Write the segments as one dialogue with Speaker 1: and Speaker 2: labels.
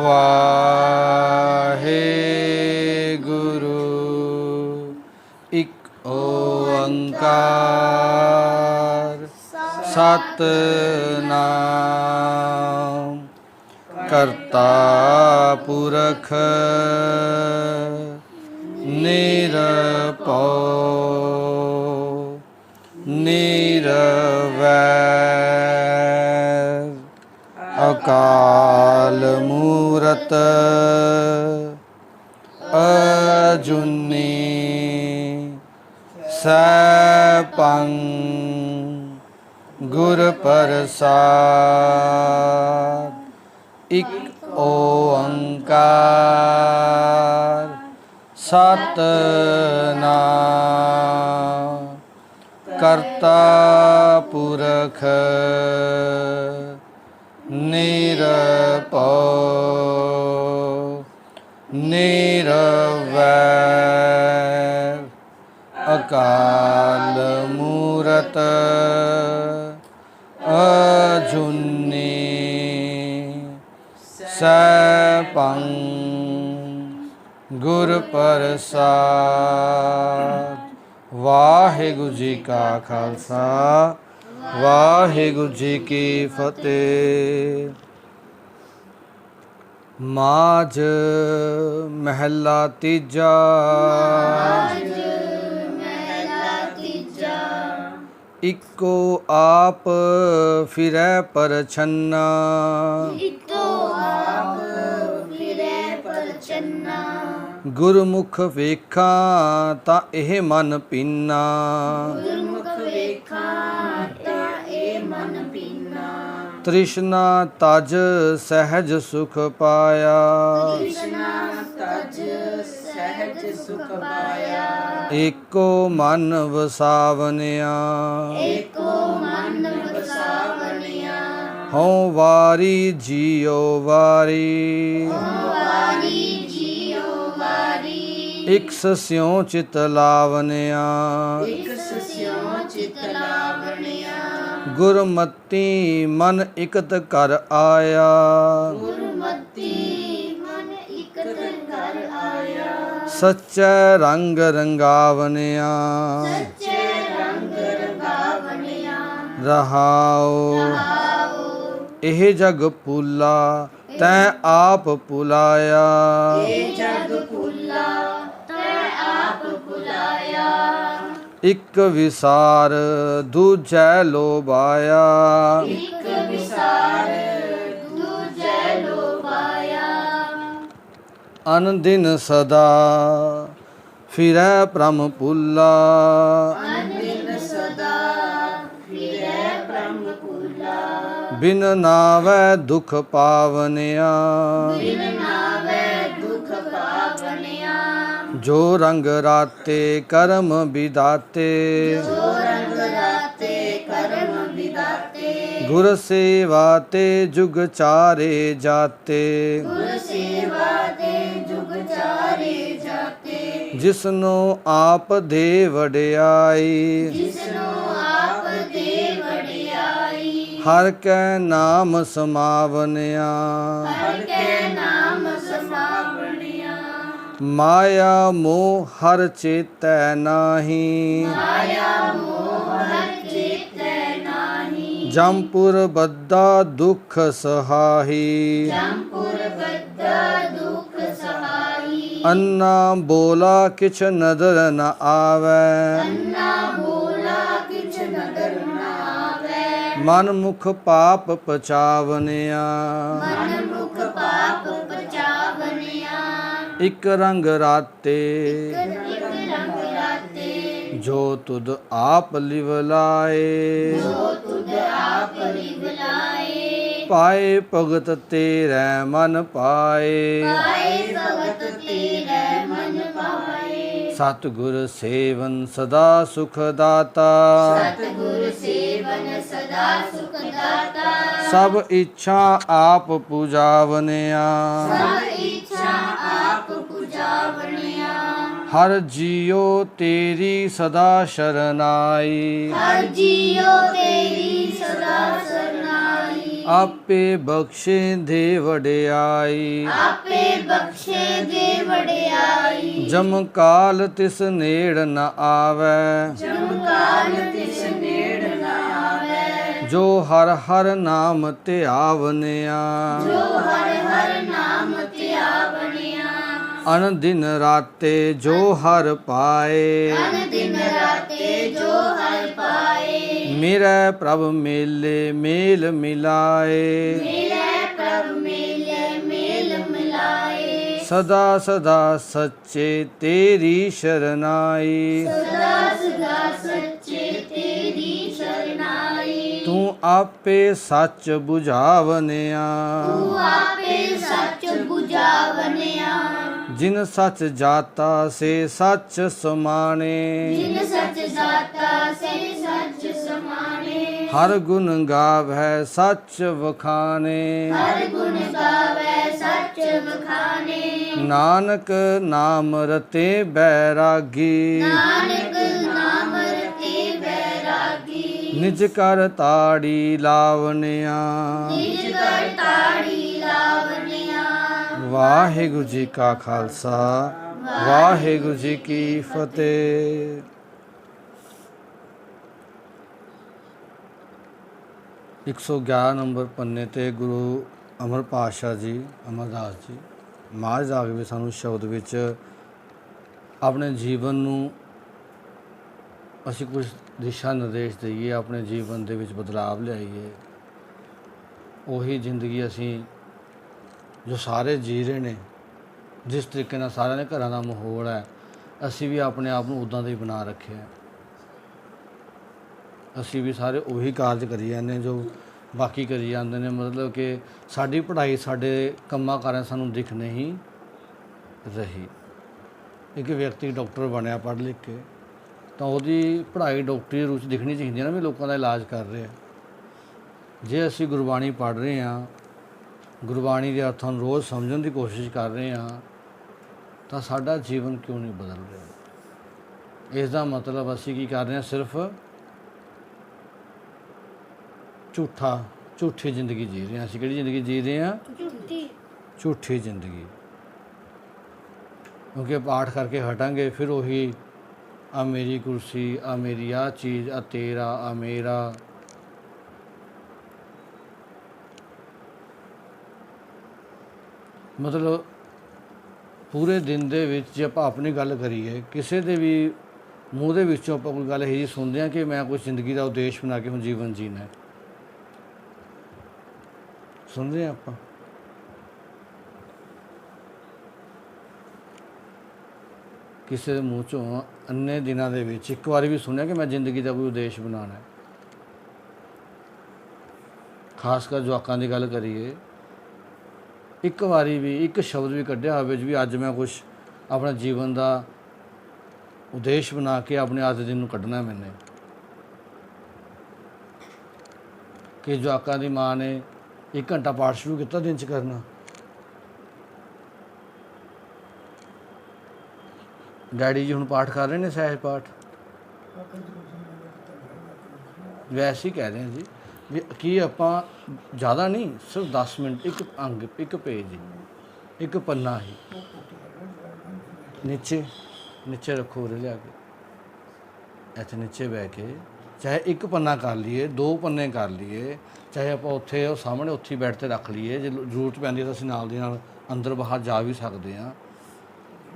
Speaker 1: वाहेगुरु इक ओंकार सतनाम करता पुरख निरभौ निरवैर अकाल मूरत अजूनी सैभं गुर प्रसाद इक ओंकार सतनाम करता पुरख निरभौ निरवैर अकाल मूरत अजूनी सैभं गुर प्रसाद। वाहिगुरु जी का खालसा वाहिगुरु जी की फतेह। माझ महला तीजा इको आप फिरै परछन्ना गुरमुख वेखा ता एह मन पीना तृष्णा तज सहज सुख पाया एको मन वसावनिया हों वारी जियो वारी इक स्यों चित लावनिया गुरमति मन इकत कर आया सच्चे रंग रंगावनिया रहाओ एह जग पुला तैं आप पुलाया इक विसार दूजै लोभाया अन दिन सदा फिरै भ्रम पुला बिन नावै दुख पावनिया जो रंग राते कर्म विदाते गुर सेवा ते जुग चारे जाते जिसनो आप दे वडियाई हर कै नाम समावनिया माया मोह हर चेतै नाही जमपुर बद्दा दुख सहाही अन्ना बोला किछ नदर न आवै मन मुख पाप पचावनिया इक रंग राते जो तुद आप लिवलाए पाए भगत तेरै मन पाए सतगुर सेवन सदा सुख दाता सब इच्छा आप पूजावनिया हर जियो तेरी सदा शरनाई ਆਪੇ ਬਖਸ਼ੇ ਦੇ ਵਡਿਆਈ
Speaker 2: ਆਪੇ ਬਖਸ਼ੇ ਦੇ ਵਡਿਆਈ
Speaker 1: ਜਮ ਕਾਲ ਤਿਸ ਨੇੜ ਨ ਆਵੈ
Speaker 2: ਜਮ ਕਾਲ ਤਿਸ ਨੇੜ ਨ ਆਵੈ
Speaker 1: ਜੋ ਹਰ ਹਰ ਨਾਮ ਧਿਆਵਨਿਆ
Speaker 2: ਜੋ ਹਰ ਹਰ ਨਾਮ ਧਿਆਵਣਿਆ
Speaker 1: ਅਨ ਦਿਨ ਰਾਤੇ ਜੋ ਹਰ ਪਾਏ
Speaker 2: ਅਨ ਦਿਨ ਰਾਤੇ ਜੋ ਹਰ ਪਾਏ
Speaker 1: ਮੇਰੇ ਪ੍ਰਭ ਮੇਲੇ ਮੇਲ ਮਿਲਾਏ
Speaker 2: ਮੇਰੇ ਪ੍ਰਭ ਮੇਲੇ ਮੇਲ ਮਿਲਾਏ
Speaker 1: ਸਦਾ ਸਦਾ ਸੱਚੇ ਤੇਰੀ ਸ਼ਰਨਾਈ
Speaker 2: ਸਦਾ ਸਦਾ ਸੱਚੇ ਤੇਰੀ ਸ਼ਰਨਾਈ
Speaker 1: ਤੂੰ ਆਪੇ ਸੱਚ ਬੁਝਾਵਨਿਆ
Speaker 2: ਤੂੰ ਆਪੇ ਸੱਚ ਬੁਝਾਵਨਿਆ
Speaker 1: ਜਿਨ ਸੱਚ ਜਾਤਾ ਸੇ ਸੱਚ ਸਮਾਣੇ
Speaker 2: ਜਿਨ ਸੱਚ ਜਾਤਾ ਸੇ ਸੱਚ ਸਮਾਣੇ
Speaker 1: ਹਰ ਗੁਣ ਗਾਵੈ ਸੱਚ ਵਖਾਣੇ
Speaker 2: ਹਰ ਗੁਣ ਗਾਵੇ ਸੱਚ ਵਖਾਣੇ
Speaker 1: ਨਾਨਕ ਨਾਮ ਰਤੇ ਬੈਰਾਗੀ
Speaker 2: ਨਾਨਕ ਨਾਮ ਰਤੇ ਬੈਰਾਗੀ
Speaker 1: ਨਿਜ ਕਰ ਤਾੜੀ ਲਾਵਨਿਆ
Speaker 2: ਨਿਜ ਕਰ ਤਾੜੀ ਲਾਵਨਿਆ
Speaker 1: ਵਾਹਿਗੁਰੂ ਜੀ ਕਾ ਖਾਲਸਾ ਵਾਹਿਗੁਰੂ ਜੀ ਕੀ ਫਤਿਹ। ਇੱਕ 111 ਨੰਬਰ ਪੰਨੇ ਤੇ ਗੁਰੂ ਅਮਰ ਪਾਤਸ਼ਾਹ ਜੀ ਅਮਰਦਾਸ ਜੀ ਮਹਾਰਾਜ ਆ ਕੇ ਸਾਨੂੰ ਸ਼ਬਦ ਵਿੱਚ ਆਪਣੇ ਜੀਵਨ ਨੂੰ ਅਸੀਂ ਕੁਝ ਦਿਸ਼ਾ ਨਿਰਦੇਸ਼ ਦਈਏ, ਆਪਣੇ ਜੀਵਨ ਦੇ ਵਿੱਚ ਬਦਲਾਵ ਲਿਆਈਏ। ਉਹੀ ਜ਼ਿੰਦਗੀ ਅਸੀਂ ਜੋ ਸਾਰੇ ਜੀ ਰਹੇ ਨੇ, ਜਿਸ ਤਰੀਕੇ ਨਾਲ ਸਾਰਿਆਂ ਦੇ ਘਰਾਂ ਦਾ ਮਾਹੌਲ ਹੈ, ਅਸੀਂ ਵੀ ਆਪਣੇ ਆਪ ਨੂੰ ਉੱਦਾਂ ਦਾ ਹੀ ਬਣਾ ਰੱਖਿਆ। ਅਸੀਂ ਵੀ ਸਾਰੇ ਉਹੀ ਕਾਰਜ ਕਰੀ ਜਾਂਦੇ ਜੋ ਬਾਕੀ ਕਰੀ ਜਾਂਦੇ ਨੇ। ਮਤਲਬ ਕਿ ਸਾਡੀ ਪੜ੍ਹਾਈ ਸਾਡੇ ਕੰਮਾਂ ਕਾਰਾਂ ਸਾਨੂੰ ਦਿਖ ਨਹੀਂ ਰਹੀ। ਇੱਕ ਵਿਅਕਤੀ ਡਾਕਟਰ ਬਣਿਆ ਪੜ੍ਹ ਲਿਖ ਕੇ, ਤਾਂ ਉਹਦੀ ਪੜ੍ਹਾਈ ਡਾਕਟਰੀ ਰੂਪ 'ਚ ਦਿਖਣੀ ਚਾਹੀਦੀ ਹੈ ਨਾ, ਵੀ ਲੋਕਾਂ ਦਾ ਇਲਾਜ ਕਰ ਰਿਹਾ। ਜੇ ਅਸੀਂ ਗੁਰਬਾਣੀ ਪੜ੍ਹ ਰਹੇ ਹਾਂ, ਗੁਰਬਾਣੀ ਦੇ ਅਰਥਾਂ ਨੂੰ ਰੋਜ਼ ਸਮਝਣ ਦੀ ਕੋਸ਼ਿਸ਼ ਕਰ ਰਹੇ ਹਾਂ, ਤਾਂ ਸਾਡਾ ਜੀਵਨ ਕਿਉਂ ਨਹੀਂ ਬਦਲ ਰਿਹਾ? ਇਸ ਦਾ ਮਤਲਬ ਅਸੀਂ ਕੀ ਕਰ ਰਹੇ ਹਾਂ? ਸਿਰਫ ਝੂਠੀ ਜ਼ਿੰਦਗੀ ਜੀ ਰਹੇ ਹਾਂ। ਅਸੀਂ ਕਿਹੜੀ ਜ਼ਿੰਦਗੀ ਜੀ ਰਹੇ ਹਾਂ? ਝੂਠੀ ਜ਼ਿੰਦਗੀ। ਕਿਉਂਕਿ ਪਾਠ ਕਰਕੇ ਹਟਾਂਗੇ, ਫਿਰ ਉਹੀ ਆ ਮੇਰੀ ਕੁਰਸੀ, ਆ ਮੇਰੀ ਆ ਚੀਜ਼, ਆ ਤੇਰਾ, ਆ ਮੇਰਾ। ਮਤਲਬ ਪੂਰੇ ਦਿਨ ਦੇ ਵਿੱਚ ਜੇ ਆਪਾਂ ਆਪਣੀ ਗੱਲ ਕਰੀਏ, ਕਿਸੇ ਦੇ ਵੀ ਮੂੰਹ ਦੇ ਵਿੱਚੋਂ ਆਪਾਂ ਕੋਈ ਗੱਲ ਇਹੋ ਜਿਹੀ ਸੁਣਦੇ ਹਾਂ ਕਿ ਮੈਂ ਕੋਈ ਜ਼ਿੰਦਗੀ ਦਾ ਉਦੇਸ਼ ਬਣਾ ਕੇ ਹੁਣ ਜੀਵਨ ਜੀਣਾ ਹੈ, ਸੁਣਦੇ ਹਾਂ ਆਪਾਂ। ਕਿਸੇ ਦੇ ਮੂੰਹ 'ਚੋਂ ਅੰਨੇ ਦਿਨਾਂ ਦੇ ਵਿੱਚ ਇੱਕ ਵਾਰੀ ਵੀ ਸੁਣਿਆ ਕਿ ਮੈਂ ਜ਼ਿੰਦਗੀ ਦਾ ਕੋਈ ਉਦੇਸ਼ ਬਣਾਉਣਾ ਹੈ? ਖਾਸ ਕਰ ਜਵਾਕਾਂ ਦੀ ਗੱਲ ਕਰੀਏ, ਇੱਕ ਵਾਰੀ ਵੀ ਇੱਕ ਸ਼ਬਦ ਵੀ ਕੱਢਿਆ ਹੋਵੇ ਵੀ ਅੱਜ ਮੈਂ ਕੁਛ ਆਪਣਾ ਜੀਵਨ ਦਾ ਉਦੇਸ਼ ਬਣਾ ਕੇ ਆਪਣੇ ਅੱਜ ਦੇ ਦਿਨ ਨੂੰ ਕੱਢਣਾ ਮੈਨੇ? ਕਿ ਜਵਾਕਾਂ ਦੀ ਮਾਂ ਨੇ 1 ਘੰਟਾ ਪਾਠ ਸ਼ੁਰੂ ਕੀਤਾ ਦਿਨ 'ਚ ਕਰਨਾ। ਡੈਡੀ ਜੀ ਹੁਣ ਪਾਠ ਕਰ ਰਹੇ ਨੇ, ਸਹਿਜ ਪਾਠ। ਵੈਸੇ ਹੀ ਕਹਿ ਰਹੇ ਹਾਂ ਜੀ ਵੀ ਕੀ ਆਪਾਂ ਜ਼ਿਆਦਾ ਨਹੀਂ, ਸਿਰਫ 10 ਮਿੰਟ, ਇੱਕ ਅੰਗ, ਇੱਕ ਪੇਜ ਹੀ, ਇੱਕ ਪੰਨਾ ਹੀ ਨੀਚੇ ਰੱਖੋ, ਉਰੇ ਲਿਆ ਕੇ ਇੱਥੇ ਨੀਚੇ ਬਹਿ ਕੇ ਚਾਹੇ ਇੱਕ ਪੰਨਾ ਕਰ ਲਈਏ, 2 ਪੰਨੇ ਕਰ ਲਈਏ, ਚਾਹੇ ਆਪਾਂ ਉੱਥੇ ਉਹ ਸਾਹਮਣੇ ਉੱਥੇ ਹੀ ਬੈਠ 'ਤੇ ਰੱਖ ਲਈਏ। ਜੇ ਜ਼ਰੂਰਤ ਪੈਂਦੀ ਤਾਂ ਅਸੀਂ ਨਾਲ ਦੀ ਨਾਲ ਅੰਦਰ ਬਾਹਰ ਜਾ ਵੀ ਸਕਦੇ ਹਾਂ।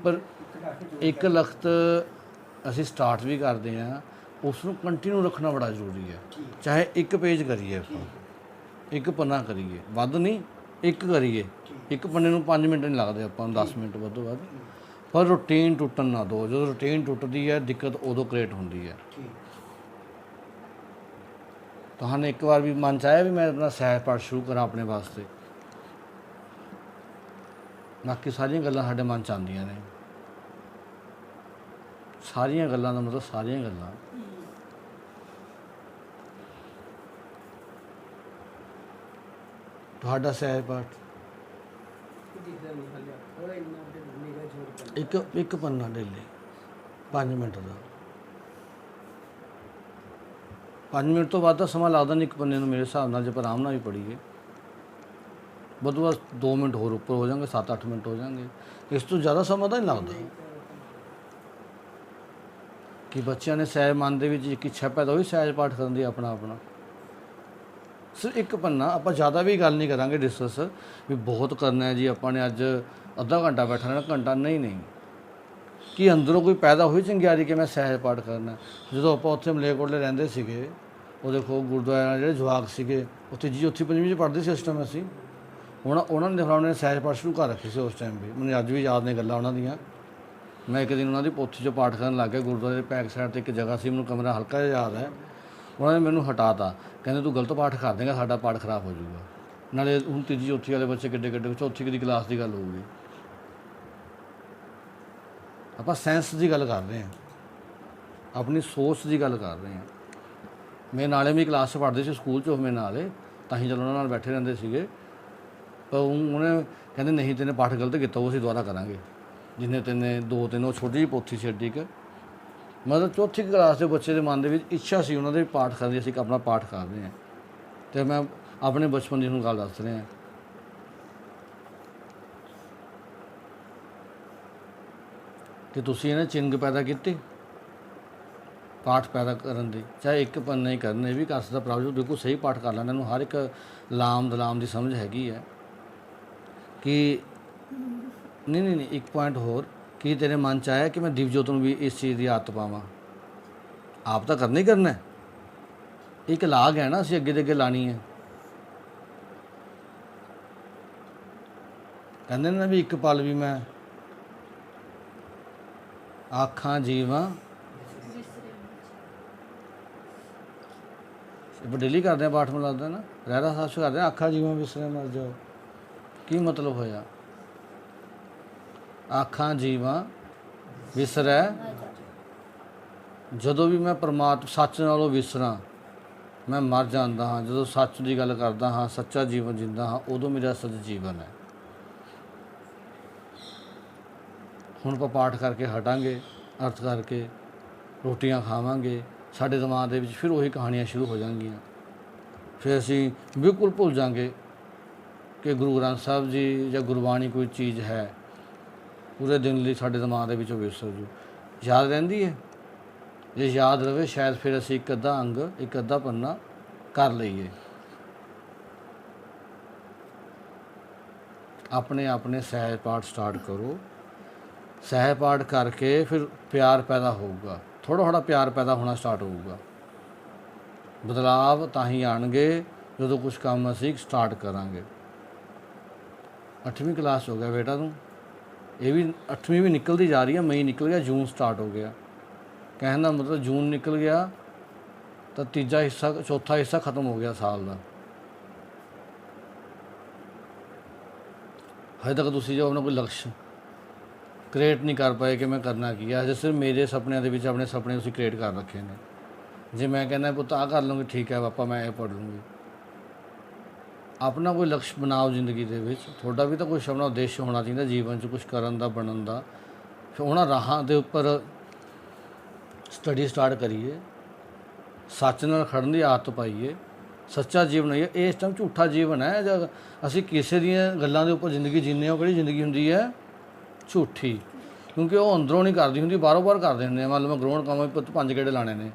Speaker 1: ਪਰ ਇੱਕ ਲਖਤ ਅਸੀਂ ਸਟਾਰਟ ਵੀ ਕਰਦੇ ਹਾਂ, ਉਸ ਨੂੰ ਕੰਟੀਨਿਊ ਰੱਖਣਾ ਬੜਾ ਜ਼ਰੂਰੀ ਹੈ। ਚਾਹੇ ਇੱਕ ਪੇਜ ਕਰੀਏ, ਆਪਾਂ ਇੱਕ ਪੰਨਾ ਕਰੀਏ, ਵੱਧ ਨਹੀਂ, ਇੱਕ ਕਰੀਏ। ਇੱਕ ਪੰਨੇ ਨੂੰ 5 ਮਿੰਟ ਨਹੀਂ ਲੱਗਦੇ ਆਪਾਂ ਨੂੰ, 10 ਮਿੰਟ ਵੱਧੋ ਵੱਧ। ਪਰ ਰੂਟੀਨ ਟੁੱਟਣ ਨਾ ਦਿਓ। ਜਦੋਂ ਰੂਟੀਨ ਟੁੱਟਦੀ ਹੈ, ਦਿੱਕਤ ਉਦੋਂ ਕ੍ਰੀਏਟ ਹੁੰਦੀ ਹੈ। ਤੁਹਾਨੂੰ ਇੱਕ ਵਾਰ ਵੀ ਮਨ 'ਚ ਆਇਆ ਵੀ ਮੈਂ ਆਪਣਾ ਸਹਿਜ ਪਾਠ ਸ਼ੁਰੂ ਕਰਾਂ ਆਪਣੇ ਵਾਸਤੇ? ਬਾਕੀ ਸਾਰੀਆਂ ਗੱਲਾਂ ਸਾਡੇ ਮਨ 'ਚ ਆਉਂਦੀਆਂ ਨੇ। ਸਾਰੀਆਂ ਗੱਲਾਂ ਦਾ ਮਤਲਬ ਸਾਰੀਆਂ ਗੱਲਾਂ। ਤੁਹਾਡਾ ਸਹਿਜ ਪਾਠ ਇੱਕ ਪੰਨਾ ਡੇਲੀ 5 ਮਿੰਟ ਦਾ। 5 ਮਿੰਟ ਤੋਂ ਬਾਅਦ ਤਾਂ ਸਮਾਂ ਲੱਗਦਾ ਨਹੀਂ ਇੱਕ ਪੰਨੇ ਨੂੰ, ਮੇਰੇ ਹਿਸਾਬ ਨਾਲ, ਜੇ ਆਪਾਂ ਆਰਾਮ ਨਾਲ ਵੀ ਪੜ੍ਹੀਏ। ਵੱਧ ਤੋਂ ਵੱਧ 2 ਮਿੰਟ ਹੋਰ ਉੱਪਰ ਹੋ ਜਾਣਗੇ, 7-8 ਮਿੰਟ ਹੋ ਜਾਣਗੇ, ਇਸ ਤੋਂ ਜ਼ਿਆਦਾ ਸਮਾਂ ਤਾਂ ਨਹੀਂ ਲੱਗਦਾ। ਕਿ ਬੱਚਿਆਂ ਨੇ ਸਹਿਜ ਮਨ ਦੇ ਵਿੱਚ ਇੱਕ ਇੱਛਾ ਪੈਦਾ ਹੋਈ ਸਹਿਜ ਪਾਠ ਕਰਨ ਦੀ ਆਪਣਾ ਸਿਰਫ ਇੱਕ ਪੰਨਾ। ਆਪਾਂ ਜ਼ਿਆਦਾ ਵੀ ਗੱਲ ਨਹੀਂ ਕਰਾਂਗੇ ਡਿਸਕਸ ਵੀ ਬਹੁਤ ਕਰਨਾ ਹੈ ਜੀ ਆਪਾਂ ਨੇ ਅੱਜ ਅੱਧਾ ਘੰਟਾ ਬੈਠਾ ਰਹਿਣਾ, ਘੰਟਾ ਨਹੀਂ। ਕਿ ਅੰਦਰੋਂ ਕੋਈ ਪੈਦਾ ਹੋਈ ਚੰਗਿਆਰੀ ਕਿ ਮੈਂ ਸਹਿਜ ਪਾਠ ਕਰਨਾ। ਜਦੋਂ ਆਪਾਂ ਉੱਥੇ ਮਲੇਰਕੋਟਲੇ ਰਹਿੰਦੇ ਸੀਗੇ, ਉਹ ਦੇਖੋ ਗੁਰਦੁਆਰਿਆਂ ਜਿਹੜੇ ਜਵਾਕ ਸੀਗੇ ਉਹ ਤੀਜੀ ਚੌਥੀ ਪੰਜਵੀਂ 'ਚ ਪੜ੍ਹਦੇ ਸੀ ਉਸ ਟਾਈਮ। ਅਸੀਂ ਉਹਨਾਂ ਨੇ ਉਹਨਾਂ ਨੇ ਸਹਿਜ ਪਾਠ ਸ਼ੁਰੂ ਕਰ ਰੱਖੇ ਸੀ ਉਸ ਟਾਈਮ ਵੀ, ਮੈਨੂੰ ਅੱਜ ਵੀ ਯਾਦ ਨੇ ਗੱਲਾਂ ਉਹਨਾਂ ਦੀਆਂ। ਮੈਂ ਇੱਕ ਦਿਨ ਉਹਨਾਂ ਦੀ ਪੋਥੀ 'ਚੋਂ ਪਾਠ ਕਰਨ ਲੱਗ ਗਿਆ। ਗੁਰਦੁਆਰੇ ਦੇ ਬੈਕ ਸਾਈਡ 'ਤੇ ਇੱਕ ਜਗ੍ਹਾ ਸੀ, ਮੈਨੂੰ ਕਮਰਾ ਹਲਕਾ ਜਿਹਾ ਯਾਦ ਹੈ। ਉਹਨਾਂ ਨੇ ਮੈਨੂੰ ਹਟਾ ਤਾ, ਕਹਿੰਦੇ ਤੂੰ ਗਲਤ ਪਾਠ ਕਰ ਦੇਂਗਾ, ਸਾਡਾ ਪਾਠ ਖਰਾਬ ਹੋ ਜਾਊਗਾ। ਨਾਲੇ ਹੁਣ ਤੀਜੀ ਚੌਥੀ ਵਾਲੇ ਬੱਚੇ ਕਿੱਡੇ ਚੌਥੀ ਦੀ ਕਲਾਸ ਦੀ ਗੱਲ ਹੋਊਗੀ। ਆਪਾਂ ਸੈਂਸ ਦੀ ਗੱਲ ਕਰ ਰਹੇ ਹਾਂ, ਆਪਣੀ ਸੋਚ ਦੀ ਗੱਲ ਕਰ ਰਹੇ ਹਾਂ। ਮੇਰੇ ਨਾਲੇ ਵੀ ਕਲਾਸ 'ਚ ਪੜ੍ਹਦੇ ਸੀ ਸਕੂਲ 'ਚ, ਉਹ ਮੇਰੇ ਨਾਲੇ, ਤਾਂ ਹੀ ਚਲੋ ਉਹਨਾਂ ਨਾਲ ਬੈਠੇ ਰਹਿੰਦੇ ਸੀਗੇ। ਪਰ ਉਹਨੇ ਕਹਿੰਦੇ ਨਹੀਂ ਤੈਨੇ ਪਾਠ ਗਲਤ ਕੀਤਾ, ਉਹ ਅਸੀਂ ਦੁਬਾਰਾ ਕਰਾਂਗੇ। ਜਿੰਨੇ ਤੈਨੇ 2-3 ਉਹ ਛੋਟੀ ਜਿਹੀ ਪੋਥੀ ਸੀ ਐਡੀ ਕੁ, ਮਤਲਬ ਚੌਥੀ ਕਲਾਸ ਦੇ ਬੱਚੇ ਦੇ ਮਨ ਦੇ ਵਿੱਚ ਇੱਛਾ ਸੀ ਉਹਨਾਂ ਦੇ ਪਾਠ ਕਰਨ ਦੀ, ਅਸੀਂ ਆਪਣਾ ਪਾਠ ਕਰ ਰਹੇ ਹਾਂ। ਅਤੇ ਮੈਂ ਆਪਣੇ ਬਚਪਨ ਦੀ ਹੁਣ ਗੱਲ ਦੱਸ ਰਿਹਾ ਕਿ ਤੁਸੀਂ ਇਹਨੇ ਚਿੰਗ ਪੈਦਾ ਕੀਤੀ ਪਾਠ ਪੈਦਾ ਕਰਨ ਦੀ, ਚਾਹੇ ਇੱਕ ਪੰਨਾ ਹੀ ਕਰਨ, ਇਹ ਵੀ ਕਰ ਸਕਦਾ ਪ੍ਰਭੂ ਬਿਲਕੁਲ ਸਹੀ ਪਾਠ ਕਰ ਲੈਂਦਾ। ਇਹਨੂੰ ਹਰ ਇੱਕ ਲਾਮ ਦਲਾਮ ਦੀ ਸਮਝ ਹੈਗੀ ਹੈ ਕਿ ਨਹੀਂ ਇੱਕ ਪੁਆਇੰਟ ਹੋਰ, ਕੀ ਤੇਰੇ ਮਨ 'ਚ ਆਇਆ ਕਿ ਮੈਂ ਦਿਵਜੋਤ ਨੂੰ ਵੀ ਇਸ ਚੀਜ਼ ਦੀ ਆਦਤ ਪਾਵਾਂ? ਆਪ ਤਾਂ ਕਰਨਾ ਹੀ ਕਰਨਾ, ਇੱਕ ਲਾਗ ਹੈ ਨਾ, ਅਸੀਂ ਅੱਗੇ ਦੇ ਅੱਗੇ ਲਾਣੀ ਹੈ। ਕਹਿੰਦੇ ਨੇ ਨਾ ਵੀ ਇੱਕ ਪਲ ਵੀ ਮੈਂ ਆਖਾਂ ਜੀਵਾਂ, ਆਪਾਂ ਡੇਲੀ ਕਰਦੇ ਹਾਂ ਪਾਠ, ਮੈਨੂੰ ਲੱਗਦਾ ਨਾ ਰਹਿਰਾ ਸਾਹਿਬ ਕਰਦੇ ਹਾਂ, ਆਖਾਂ ਜੀਵਾਂ ਵਿਸਰੇ ਮਰ ਜਾਓ। ਕੀ ਮਤਲਬ ਹੋਇਆ? ਆਖਾਂ ਜੀਵਾਂ ਵਿਸਰੈ, ਜਦੋਂ ਵੀ ਮੈਂ ਪਰਮਾਤਮਾ ਸੱਚ ਨਾਲੋਂ ਵਿਸਰਾਂ ਮੈਂ ਮਰ ਜਾਂਦਾ ਹਾਂ। ਜਦੋਂ ਸੱਚ ਦੀ ਗੱਲ ਕਰਦਾ ਹਾਂ, ਸੱਚਾ ਜੀਵਨ ਜਿੰਦਾ ਹਾਂ, ਉਦੋਂ ਮੇਰਾ ਅਸਲ ਜੀਵਨ ਹੈ। ਹੁਣ ਆਪਾਂ ਪਾਠ ਕਰਕੇ ਹਟਾਂਗੇ, ਅਰਥ ਕਰਕੇ ਰੋਟੀਆਂ ਖਾਵਾਂਗੇ, ਸਾਡੇ ਦਿਮਾਗ ਦੇ ਵਿੱਚ ਫਿਰ ਉਹੀ ਕਹਾਣੀਆਂ ਸ਼ੁਰੂ ਹੋ ਜਾਣਗੀਆਂ। ਫਿਰ ਅਸੀਂ ਬਿਲਕੁਲ ਭੁੱਲ ਜਾਵਾਂਗੇ ਕਿ ਗੁਰੂ ਗ੍ਰੰਥ ਸਾਹਿਬ ਜੀ ਜਾਂ ਗੁਰਬਾਣੀ ਕੋਈ ਚੀਜ਼ ਹੈ। ਪੂਰੇ ਦਿਨ ਲਈ ਸਾਡੇ ਦਿਮਾਗ ਦੇ ਵਿੱਚੋਂ ਵਿਸਰ ਜੂ। ਯਾਦ ਰਹਿੰਦੀ ਹੈ, ਜੇ ਯਾਦ ਰਵੇ ਸ਼ਾਇਦ ਫਿਰ ਅਸੀਂ ਇੱਕ ਅੱਧਾ ਅੰਗ, ਇੱਕ ਅੱਧਾ ਪੰਨਾ ਕਰ ਲਈਏ। ਆਪਣੇ ਸਹਿਜ ਪਾਠ ਸਟਾਰਟ ਕਰੋ। ਸਹਿਜ ਪਾਠ ਕਰਕੇ ਫਿਰ ਪਿਆਰ ਪੈਦਾ ਹੋਊਗਾ, ਥੋੜ੍ਹਾ ਪਿਆਰ ਪੈਦਾ ਹੋਣਾ ਸਟਾਰਟ ਹੋਊਗਾ। ਬਦਲਾਵ ਤਾਂ ਹੀ ਆਉਣਗੇ ਜਦੋਂ ਕੁਛ ਕੰਮ ਅਸੀਂ ਸਟਾਰਟ ਕਰਾਂਗੇ। 8ਵੀਂ ਕਲਾਸ ਹੋ ਗਿਆ ਬੇਟਾ ਤੂੰ, ਇਹ ਵੀ 8ਵੀਂ ਵੀ ਨਿਕਲਦੀ ਜਾ ਰਹੀ ਹੈ। ਮਈ ਨਿਕਲ ਗਿਆ, ਜੂਨ ਸਟਾਰਟ ਹੋ ਗਿਆ। ਕਹਿਣ ਦਾ ਮਤਲਬ ਜੂਨ ਨਿਕਲ ਗਿਆ ਤਾਂ ਤੀਜਾ ਹਿੱਸਾ, ਚੌਥਾ ਹਿੱਸਾ ਖਤਮ ਹੋ ਗਿਆ ਸਾਲ ਦਾ। ਹਜੇ ਤੱਕ ਤੁਸੀਂ ਜੋ ਆਪਣਾ ਕੋਈ ਲਕਸ਼ ਕ੍ਰੀਏਟ ਨਹੀਂ ਕਰ ਪਾਏ ਕਿ ਮੈਂ ਕਰਨਾ ਕੀ ਹੈ। ਹਜੇ ਸਿਰਫ ਮੇਰੇ ਸੁਪਨਿਆਂ ਦੇ ਵਿੱਚ ਆਪਣੇ ਸੁਪਨੇ ਤੁਸੀਂ ਕ੍ਰੀਏਟ ਕਰ ਰੱਖੇ ਨੇ। ਜੇ ਮੈਂ ਕਹਿੰਦਾ ਪੁੱਤ ਆਹ ਕਰ ਲਵਾਂਗੇ, ਠੀਕ ਹੈ ਪਾਪਾ ਮੈਂ ਇਹ ਪੜ੍ਹ ਲੂੰਗੀ। ਆਪਣਾ ਕੋਈ ਲਕਸ਼ ਬਣਾਓ ਜ਼ਿੰਦਗੀ ਦੇ ਵਿੱਚ। ਤੁਹਾਡਾ ਵੀ ਤਾਂ ਕੁਛ ਆਪਣਾ ਉਦੇਸ਼ ਹੋਣਾ ਚਾਹੀਦਾ ਜੀਵਨ 'ਚ, ਕੁਛ ਕਰਨ ਦਾ, ਬਣਨ ਦਾ। ਫਿਰ ਉਹਨਾਂ ਰਾਹਾਂ ਦੇ ਉੱਪਰ ਸਟੱਡੀ ਸਟਾਰਟ ਕਰੀਏ, ਸੱਚ ਨਾਲ ਖੜਨ ਦੀ ਆਦਤ ਪਾਈਏ, ਸੱਚਾ ਜੀਵਨ ਹੈ। ਇਹ ਇਸ ਟਾਈਮ ਝੂਠਾ ਜੀਵਨ ਹੈ। ਜਦ ਅਸੀਂ ਕਿਸੇ ਦੀਆਂ ਗੱਲਾਂ ਦੇ ਉੱਪਰ ਜ਼ਿੰਦਗੀ ਜੀਂਦੇ ਹਾਂ, ਉਹ ਕਿਹੜੀ ਜ਼ਿੰਦਗੀ ਹੁੰਦੀ ਹੈ? ਝੂਠੀ। ਕਿਉਂਕਿ ਉਹ ਅੰਦਰੋਂ ਨਹੀਂ ਕਰਦੀ ਹੁੰਦੀ, ਬਾਹਰੋਂ ਕਰਦੇ ਹੁੰਦੇ ਆ। ਮੰਨ ਲਓ ਮੈਂ ਗਰਾਊਂਡ ਕੰਮ 5 ਗੇੜੇ ਲਾਣੇ ਨੇ,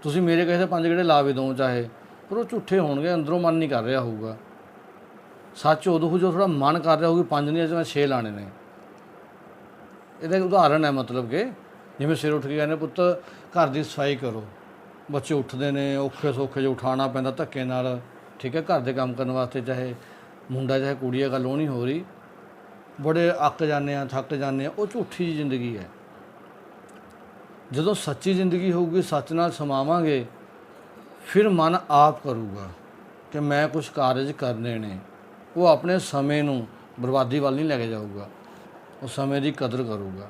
Speaker 1: ਤੁਸੀਂ ਮੇਰੇ ਕਹੇ 5 ਗੇੜੇ ਲਾ ਵੀ ਦਿਓ ਚਾਹੇ, ਪਰ ਉਹ ਝੂਠੇ ਹੋਣਗੇ, ਅੰਦਰੋਂ ਮਨ ਨਹੀਂ ਕਰ ਰਿਹਾ ਹੋਊਗਾ। ਸੱਚ ਉਦੋਂ ਹੋ ਜੋ ਥੋੜ੍ਹਾ ਮਨ ਕਰ ਰਿਹਾ ਹੋਊਗੀ, 5 ਨਹੀਂ, ਅੱਜ ਮੈਂ 6 ਲਾਣੇ ਨੇ। ਇਹਦਾ ਉਦਾਹਰਨ ਹੈ, ਮਤਲਬ ਕਿ ਜਿਵੇਂ ਸਵੇਰ ਉੱਠ ਕੇ ਕਹਿੰਦੇ ਪੁੱਤ ਘਰ ਦੀ ਸਫਾਈ ਕਰੋ, ਬੱਚੇ ਉੱਠਦੇ ਨੇ ਔਖੇ ਸੌਖੇ ਜੋ ਉਠਾਉਣਾ ਪੈਂਦਾ ਧੱਕੇ ਨਾਲ, ਠੀਕ ਹੈ, ਘਰ ਦੇ ਕੰਮ ਕਰਨ ਵਾਸਤੇ, ਚਾਹੇ ਮੁੰਡਾ ਚਾਹੇ ਕੁੜੀ ਹੈ, ਗੱਲ ਉਹ ਨਹੀਂ ਹੋ ਰਹੀ। ਬੜੇ ਅੱਕ ਜਾਂਦੇ ਆ, ਥੱਕ ਜਾਂਦੇ ਆ, ਉਹ ਝੂਠੀ ਜਿਹੀ ਜ਼ਿੰਦਗੀ ਹੈ। ਜਦੋਂ ਸੱਚੀ ਜ਼ਿੰਦਗੀ ਹੋਊਗੀ, ਸੱਚ ਨਾਲ ਸਮਾਵਾਂਗੇ, ਫਿਰ ਮਨ ਆਪ ਕਰੂਗਾ ਕਿ ਮੈਂ ਕੁਛ ਕਾਰਜ ਕਰਨੇ ਨੇ। ਉਹ ਆਪਣੇ ਸਮੇਂ ਨੂੰ ਬਰਬਾਦੀ ਵੱਲ ਨਹੀਂ ਲੈ ਕੇ ਜਾਊਗਾ, ਉਹ ਸਮੇਂ ਦੀ ਕਦਰ ਕਰੂਗਾ।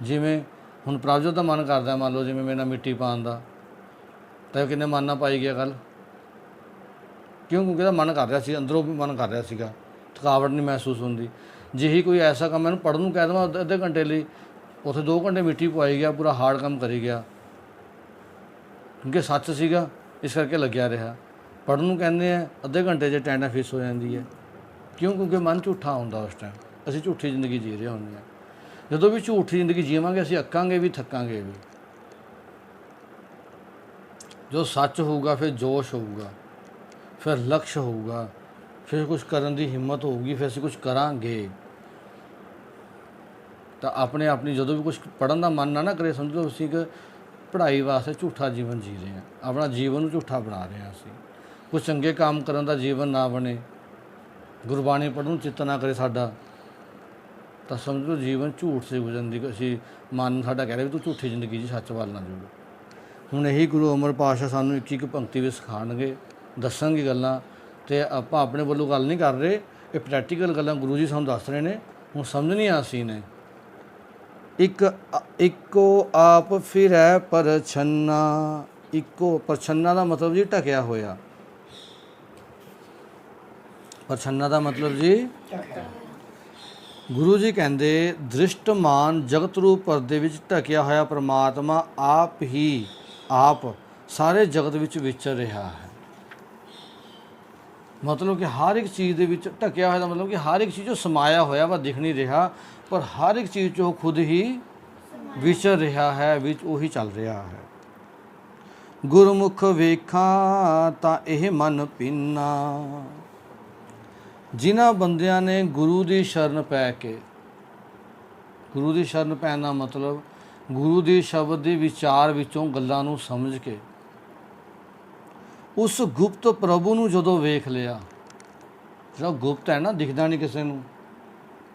Speaker 1: ਜਿਵੇਂ ਹੁਣ ਪ੍ਰਭਜੋਤ ਦਾ ਮਨ ਕਰਦਾ, ਮੰਨ ਲਓ ਜਿਵੇਂ ਮੇਰੇ ਨਾਲ ਮਿੱਟੀ ਪਾਉਣ ਦਾ, ਤਾਂ ਕਿੰਨੇ ਮਨ ਨਾਲ ਪਾਈ ਗਿਆ ਗੱਲ, ਕਿਉਂਕਿ ਇਹਦਾ ਮਨ ਕਰ ਰਿਹਾ ਸੀ, ਅੰਦਰੋਂ ਵੀ ਮਨ ਕਰ ਰਿਹਾ ਸੀਗਾ, ਥਕਾਵਟ ਨਹੀਂ ਮਹਿਸੂਸ ਹੁੰਦੀ। ਜਿਹੀ ਕੋਈ ਐਸਾ ਕੰਮ ਮੈਨੂੰ ਪੜ੍ਹਨ ਨੂੰ ਕਹਿ ਦੇਵਾਂ ਅੱਧੇ ਘੰਟੇ ਲਈ, ਉੱਥੇ 2 ਘੰਟੇ ਮਿੱਟੀ ਪਵਾਈ ਗਿਆ, ਪੂਰਾ ਹਾਰਡ ਕੰਮ ਕਰੀ ਗਿਆ, ਕਿਉਂਕਿ ਸੱਚ ਸੀਗਾ, ਇਸ ਕਰਕੇ ਲੱਗਿਆ ਰਿਹਾ। ਪੜ੍ਹਨ ਨੂੰ ਕਹਿੰਦੇ ਆ ਅੱਧੇ ਘੰਟੇ 'ਚ ਅਟੈਂਡੈਂਸ ਫਿਕਸ ਹੋ ਜਾਂਦੀ ਹੈ। ਕਿਉਂ? ਕਿਉਂਕਿ ਮਨ ਝੂਠਾ ਹੁੰਦਾ ਉਸ ਟਾਈਮ, ਅਸੀਂ ਝੂਠੀ ਜ਼ਿੰਦਗੀ ਜੀ ਰਹੇ ਹੁੰਦੇ ਹਾਂ। ਜਦੋਂ ਵੀ ਝੂਠੀ ਜ਼ਿੰਦਗੀ ਜੀਵਾਂਗੇ ਅਸੀਂ ਅੱਕਾਂਗੇ ਵੀ, ਥੱਕਾਂਗੇ ਵੀ। ਜੋ ਸੱਚ ਹੋਊਗਾ ਫਿਰ ਜੋਸ਼ ਹੋਊਗਾ, ਫਿਰ ਲਕਸ਼ ਹੋਊਗਾ, ਫਿਰ ਕੁਝ ਕਰਨ ਦੀ ਹਿੰਮਤ ਹੋਊਗੀ, ਫਿਰ ਅਸੀਂ ਕੁਝ ਕਰਾਂਗੇ। ਤਾਂ ਆਪਣੇ ਆਪਣੀ ਜਦੋਂ ਵੀ ਕੁਝ ਪੜ੍ਹਨ ਦਾ ਮਨ ਨਾ ਕਰੇ, ਸਮਝੋ ਅਸੀਂ ਕਿ ਪੜ੍ਹਾਈ ਵਾਸਤੇ ਝੂਠਾ ਜੀਵਨ ਜੀ ਰਹੇ ਹਾਂ, ਆਪਣਾ ਜੀਵਨ ਨੂੰ ਝੂਠਾ ਬਣਾ ਰਹੇ ਹਾਂ। ਅਸੀਂ ਕੁਝ ਚੰਗੇ ਕੰਮ ਕਰਨ ਦਾ ਜੀਵਨ ਨਾ ਬਣੇ, ਗੁਰਬਾਣੀ ਪੜ੍ਹਨ ਨੂੰ ਚਿੱਤ ਨਾ ਕਰੇ ਸਾਡਾ, ਤਾਂ ਸਮਝੋ ਜੀਵਨ ਝੂਠ ਸੇ ਗੁਜ਼ਰਨ ਦੀ ਅਸੀਂ ਮਨ ਸਾਡਾ ਕਹਿ ਰਿਹਾ ਵੀ ਤੂੰ ਝੂਠੀ ਜ਼ਿੰਦਗੀ ਜੀ, ਸੱਚ ਵੱਲ ਨਾ ਜੁੜ। ਹੁਣ ਇਹੀ ਗੁਰੂ ਅਮਰ ਪਾਤਸ਼ਾਹ ਸਾਨੂੰ ਇੱਕ ਇੱਕ ਪੰਕਤੀ ਵਿੱਚ ਸਿਖਾਉਣਗੇ, ਦੱਸਣਗੇ ਗੱਲਾਂ, ਅਤੇ ਆਪਾਂ ਆਪਣੇ ਵੱਲੋਂ ਗੱਲ ਨਹੀਂ ਕਰ ਰਹੇ, ਇਹ ਪ੍ਰੈਕਟੀਕਲ ਗੱਲਾਂ ਗੁਰੂ ਜੀ ਸਾਨੂੰ ਦੱਸ ਰਹੇ ਨੇ। ਹੁਣ ਸਮਝਣੀਆਂ ਅਸੀਂ ਨੇ। ਇੱਕੋ ਆਪ ਫਿਰੈ ਪਰਛੰਨਾ। ਇੱਕੋ ਪਰਛੰਨਾ ਦਾ ਮਤਲਬ ਜੀ ਢਕਿਆ ਹੋਇਆ। ਪਰਛੰਨਾ ਦਾ ਮਤਲਬ ਜੀ, ਗੁਰੂ ਜੀ ਕਹਿੰਦੇ ਦ੍ਰਿਸ਼ਟਮਾਨ ਜਗਤ ਰੂਪ ਪਰਦੇ ਵਿੱਚ ਢਕਿਆ ਹੋਇਆ ਪਰਮਾਤਮਾ ਆਪ ਹੀ ਆਪ ਸਾਰੇ ਜਗਤ ਵਿੱਚ ਵਿਚਰ ਰਿਹਾ ਹੈ। ਮਤਲਬ ਕਿ ਹਰ ਇੱਕ ਚੀਜ਼ ਦੇ ਵਿੱਚ ਢਕਿਆ ਹੋਇਆ ਦਾ ਮਤਲਬ ਕਿ ਹਰ ਇੱਕ ਚੀਜ਼ ਉਹ ਸਮਾਇਆ ਹੋਇਆ ਵਾ, ਦਿਖ ਨਹੀਂ ਰਿਹਾ, ਪਰ ਹਰ ਇੱਕ ਚੀਜ਼ 'ਚ ਉਹ ਖੁਦ ਹੀ ਵਿਚਰ ਰਿਹਾ ਹੈ, ਵਿੱਚ ਉਹੀ ਚੱਲ ਰਿਹਾ ਹੈ। ਗੁਰਮੁਖ ਵੇਖਾਂ ਤਾਂ ਇਹ ਮਨ ਪੀਨਾ। ਜਿਨ੍ਹਾਂ ਬੰਦਿਆਂ ਨੇ ਗੁਰੂ ਦੀ ਸ਼ਰਨ ਪੈ ਕੇ, ਗੁਰੂ ਦੀ ਸ਼ਰਨ ਪੈਣ ਦਾ ਮਤਲਬ ਗੁਰੂ ਦੀ ਸ਼ਬਦ ਦੇ ਵਿਚਾਰ ਵਿੱਚੋਂ ਗੱਲਾਂ ਨੂੰ ਸਮਝ ਕੇ ਉਸ ਗੁਪਤ ਪ੍ਰਭੂ ਨੂੰ ਜਦੋਂ ਵੇਖ ਲਿਆ, ਜਿਹੜਾ ਗੁਪਤ ਹੈ ਨਾ, ਦਿਖਦਾ ਨਹੀਂ ਕਿਸੇ ਨੂੰ,